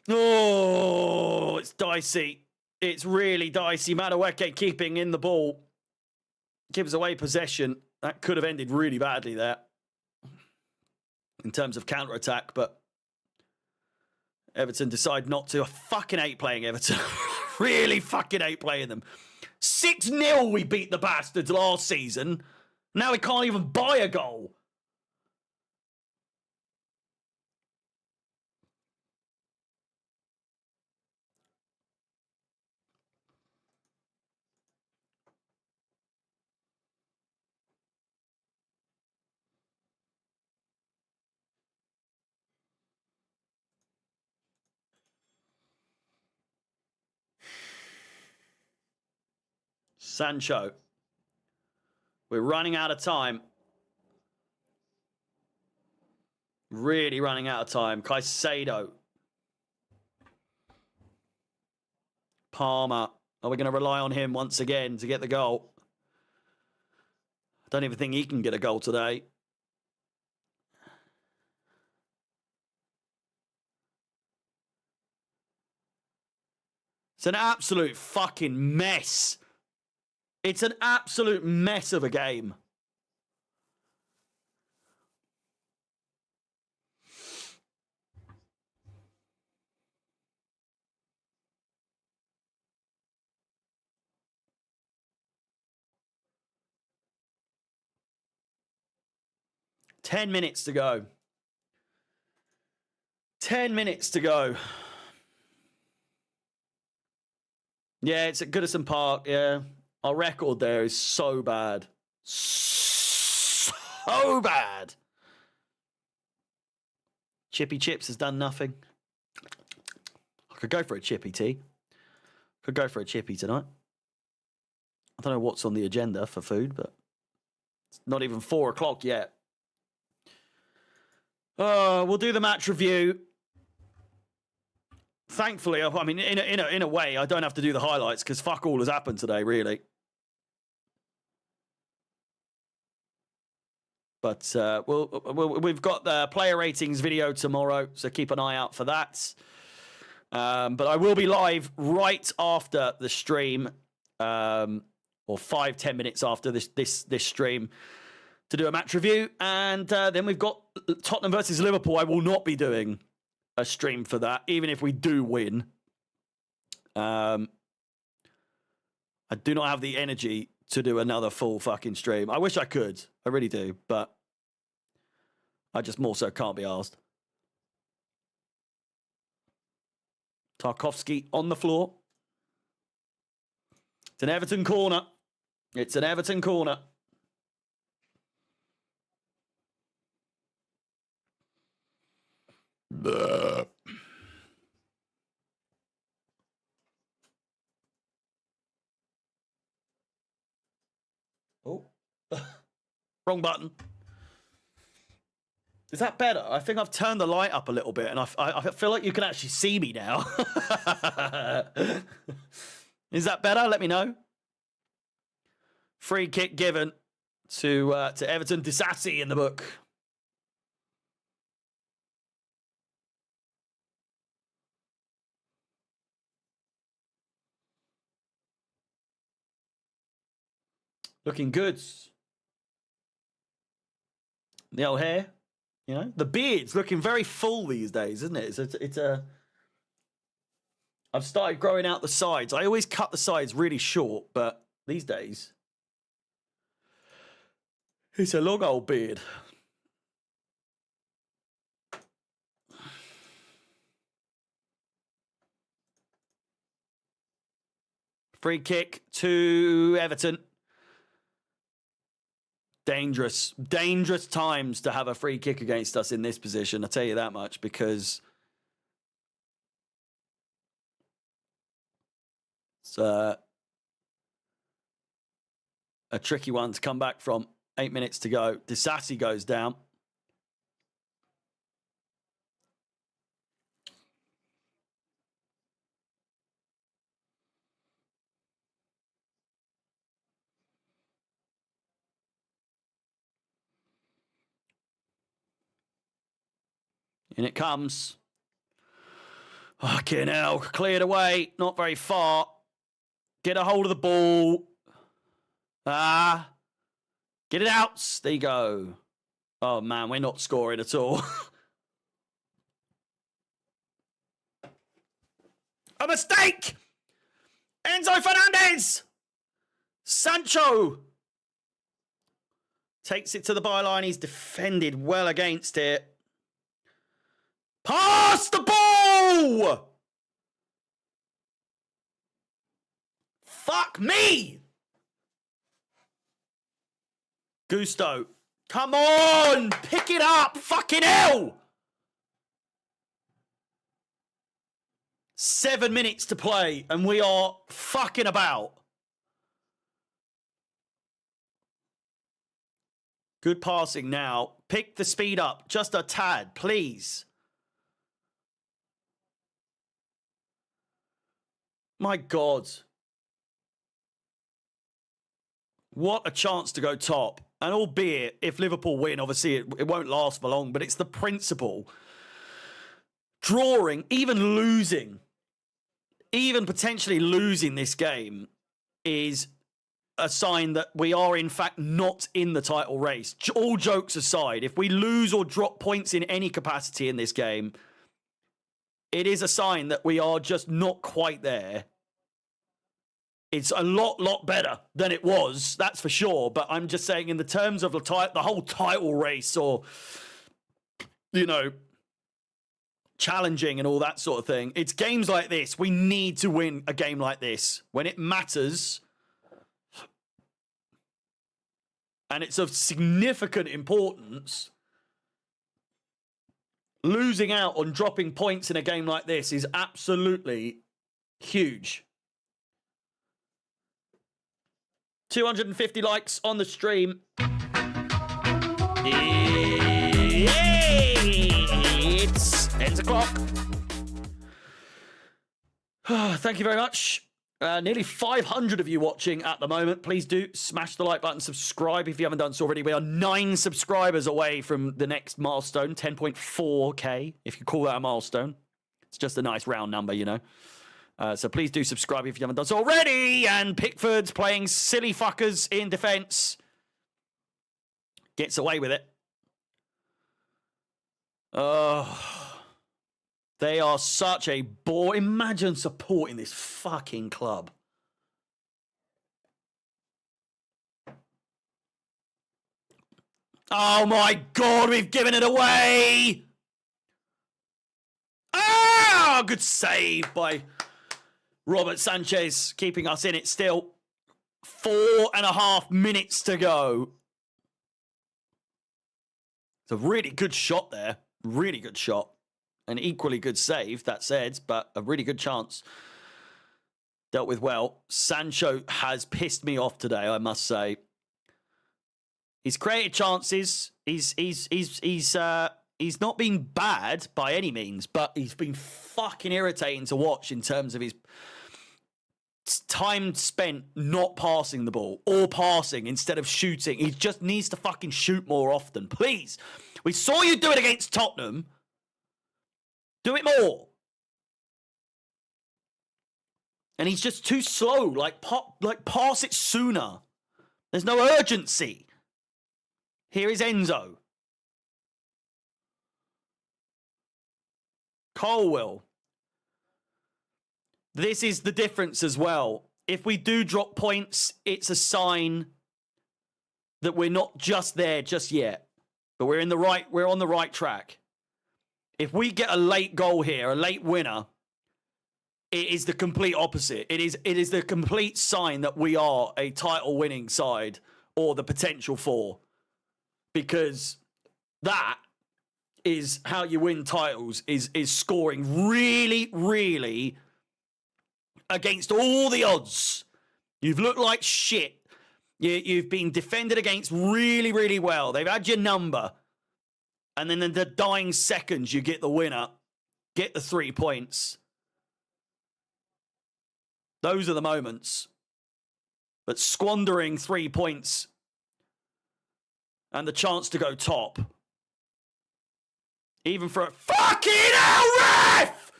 Oh, it's dicey. It's really dicey. Madueke keeping in the ball. Gives away possession. That could have ended really badly there in terms of counter-attack, but Everton decide not to. I fucking hate playing Everton. Really fucking hate playing them. 6-0 we beat the bastards last season. Now we can't even buy a goal. Sancho. We're running out of time. Really running out of time. Caicedo. Palmer. Are we going to rely on him once again to get the goal? I don't even think he can get a goal today. It's an absolute fucking mess. It's an absolute mess of a game. Ten minutes to go. 10 minutes to go. Yeah, it's at Goodison Park. Yeah. Our record there is so bad. So bad. Chippy Chips has done nothing. I could go for a chippy tea. Could go for a chippy tonight. I don't know what's on the agenda for food, but it's not even 4 o'clock yet. We'll do the match review. Thankfully, I mean, in a way, I don't have to do the highlights because fuck all has happened today, really. But we've got the player ratings video tomorrow, so keep an eye out for that. But I will be live right after the stream, or 5-10 minutes after this stream, to do a match review. And then we've got Tottenham versus Liverpool. I will not be doing a stream for that, even if we do win. I do not have the energy to do another full fucking stream. I wish I could. I really do, but I just more so can't be asked. Tarkowski on the floor. It's an Everton corner. It's an Everton corner. Oh, wrong button. Is that better? I think I've turned the light up a little bit, and I feel like you can actually see me now. Is that better? Let me know. Free kick given to Everton. Disassi in the book. Looking good. The old hair, you know, the beard's looking very full these days, isn't it? It's a. I've started growing out the sides. I always cut the sides really short, but these days, it's a long old beard. Free kick to Everton. Dangerous times to have a free kick against us in this position. I'll tell you that much, because it's a tricky one to come back from. 8 minutes to go. Disassi goes down. In it comes. Fucking hell. Cleared away. Not very far. Get a hold of the ball. Get it out. There you go. Oh, man, we're not scoring at all. A mistake! Enzo Fernandez! Sancho takes it to the byline. He's defended well against it. Pass the ball! Fuck me! Gusto. Come on! Pick it up! Fucking hell! 7 minutes to play, and we are fucking about. Good passing now. Pick the speed up. Just a tad, please. My God. What a chance to go top. And albeit, if Liverpool win, obviously it won't last for long, but it's the principle. Drawing, even losing, even potentially losing this game is a sign that we are, in fact, not in the title race. All jokes aside, if we lose or drop points in any capacity in this game, it is a sign that we are just not quite there. It's a lot better than it was, that's for sure. But I'm just saying, in the terms of the whole title race, or, you know, challenging and all that sort of thing, it's games like this. We need to win a game like this when it matters, and it's of significant importance. Losing out on dropping points in a game like this is absolutely huge. 250 likes on the stream. It's 10 o'clock. Thank you very much. Nearly 500 of you watching at the moment. Please do smash the like button, subscribe if you haven't done so already. We are 9 subscribers away from the next milestone, 10.4k, if you call that a milestone. It's just a nice round number, you know. So please do subscribe if you haven't done so already. And Pickford's playing silly fuckers in defence. Gets away with it. They are such a bore. Imagine supporting this fucking club. Oh my God, we've given it away. Ah, good save by Robert Sanchez, keeping us in it still. 4.5 minutes to go. It's a really good shot there. Really good shot. An equally good save, that said, but a really good chance. Dealt with well. Sancho has pissed me off today, I must say. He's created chances. He's not been bad by any means, but he's been fucking irritating to watch in terms of his time spent not passing the ball or passing instead of shooting. He just needs to fucking shoot more often. Please. We saw you do it against Tottenham. Do it more. And he's just too slow. Like pass it sooner. There's no urgency. Here is Enzo. Colwill. This is the difference as well. If we do drop points, it's a sign that we're not just there just yet. But we're on the right track. If we get a late goal here, a late winner, it is the complete opposite. It is the complete sign that we are a title-winning side, or the potential for. Because that is how you win titles, is scoring really, really against all the odds. You've looked like shit. You've been defended against really, really well. They've had your number. And then in the dying seconds, you get the winner, get the 3 points. Those are the moments. But squandering 3 points and the chance to go top, even for a fucking hell, ref!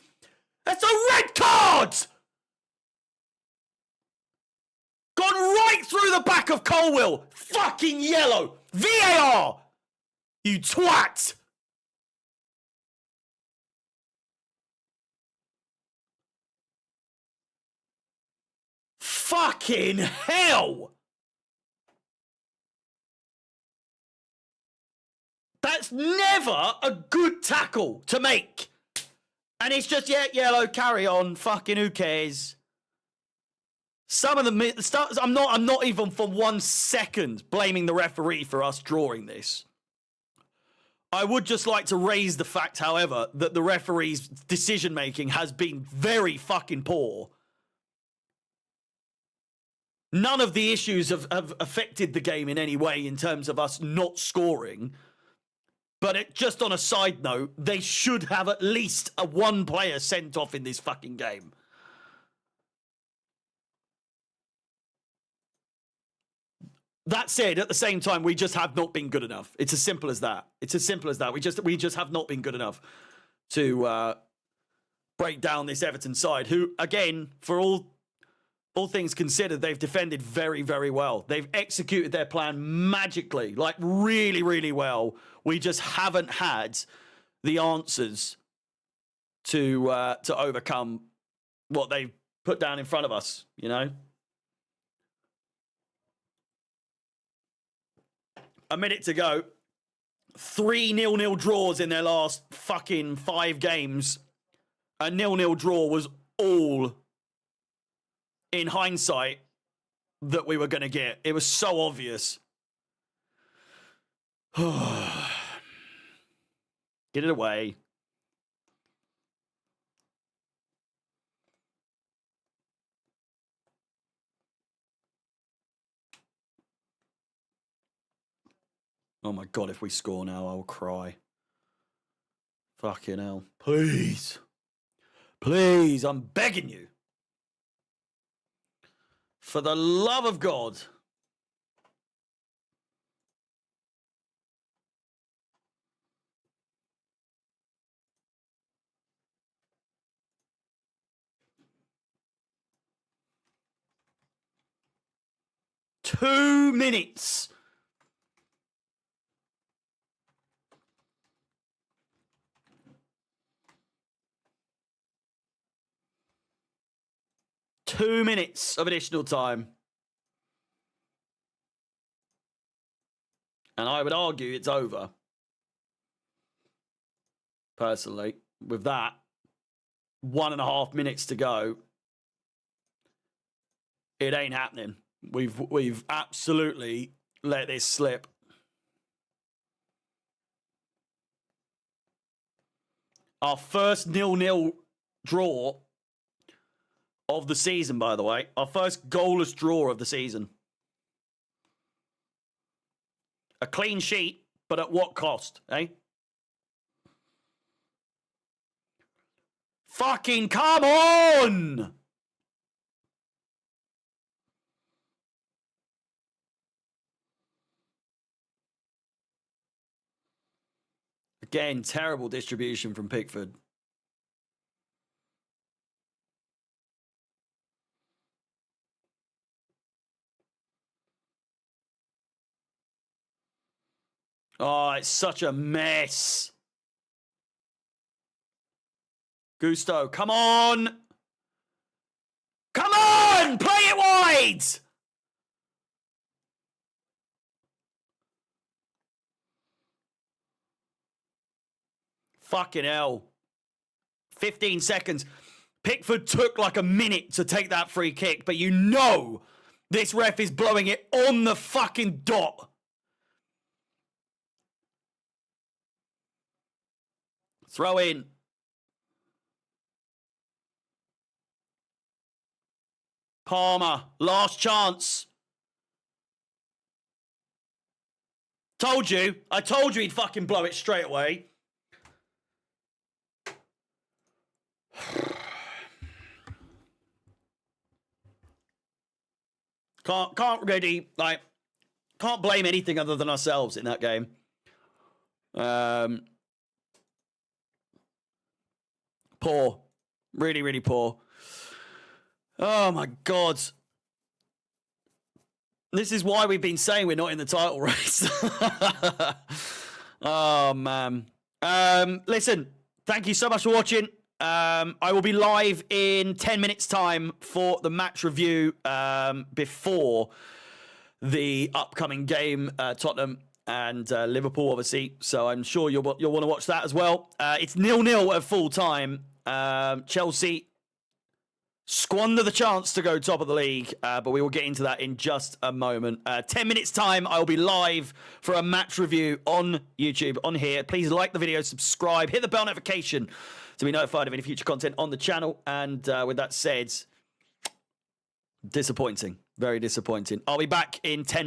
That's a red card! Gone right through the back of Colwill. Fucking yellow. VAR! You twat! Fucking hell! That's never a good tackle to make. And it's just, yeah, yellow, carry on. Fucking who cares? Some of the I'm not even for 1 second blaming the referee for us drawing this. I would just like to raise the fact, however, that the referee's decision-making has been very fucking poor. None of the issues have affected the game in any way in terms of us not scoring. But just on a side note, they should have at least one player sent off in this fucking game. That said, at the same time, we just have not been good enough. It's as simple as that. It's as simple as that. We just have not been good enough to break down this Everton side, who, again, for all things considered, they've defended very, very well. They've executed their plan magically, like really, really well. We just haven't had the answers to overcome what they've put down in front of us, you know? A minute to go. 3 0-0 draws in their last fucking 5 games. A 0-0 draw was all, in hindsight, that we were going to get. It was so obvious. Get it away. Oh my God, if we score now, I'll cry. Fucking hell. Please. Please, I'm begging you. For the love of God. Two minutes. Two minutes of additional time. And I would argue it's over. Personally, with that, 1.5 minutes to go, it ain't happening. We've absolutely let this slip. Our first 0-0 draw of the season, by the way. Our first goalless draw of the season. A clean sheet, but at what cost, eh? Fucking come on! Again, terrible distribution from Pickford. Oh, it's such a mess. Gusto, come on! Come on! Play it wide! Fucking hell. 15 seconds. Pickford took like a minute to take that free kick, but you know this ref is blowing it on the fucking dot. Throw in. Palmer, last chance. Told you. I told you he'd fucking blow it straight away. Can't really, like, can't blame anything other than ourselves in that game. Poor. Really, really poor. Oh, my God. This is why we've been saying we're not in the title race. Oh, man. Listen, thank you so much for watching. I will be live in 10 minutes' time for the match review before the upcoming game, Tottenham and Liverpool, obviously. So I'm sure you'll want to watch that as well. It's 0-0 at full time. Chelsea squander the chance to go top of the league, but we will get into that in just a moment. 10 minutes time, I will be live for a match review on YouTube, on here. Please like the video, subscribe, hit the bell notification to be notified of any future content on the channel. And with that said, disappointing, very disappointing. I'll be back in 10 minutes.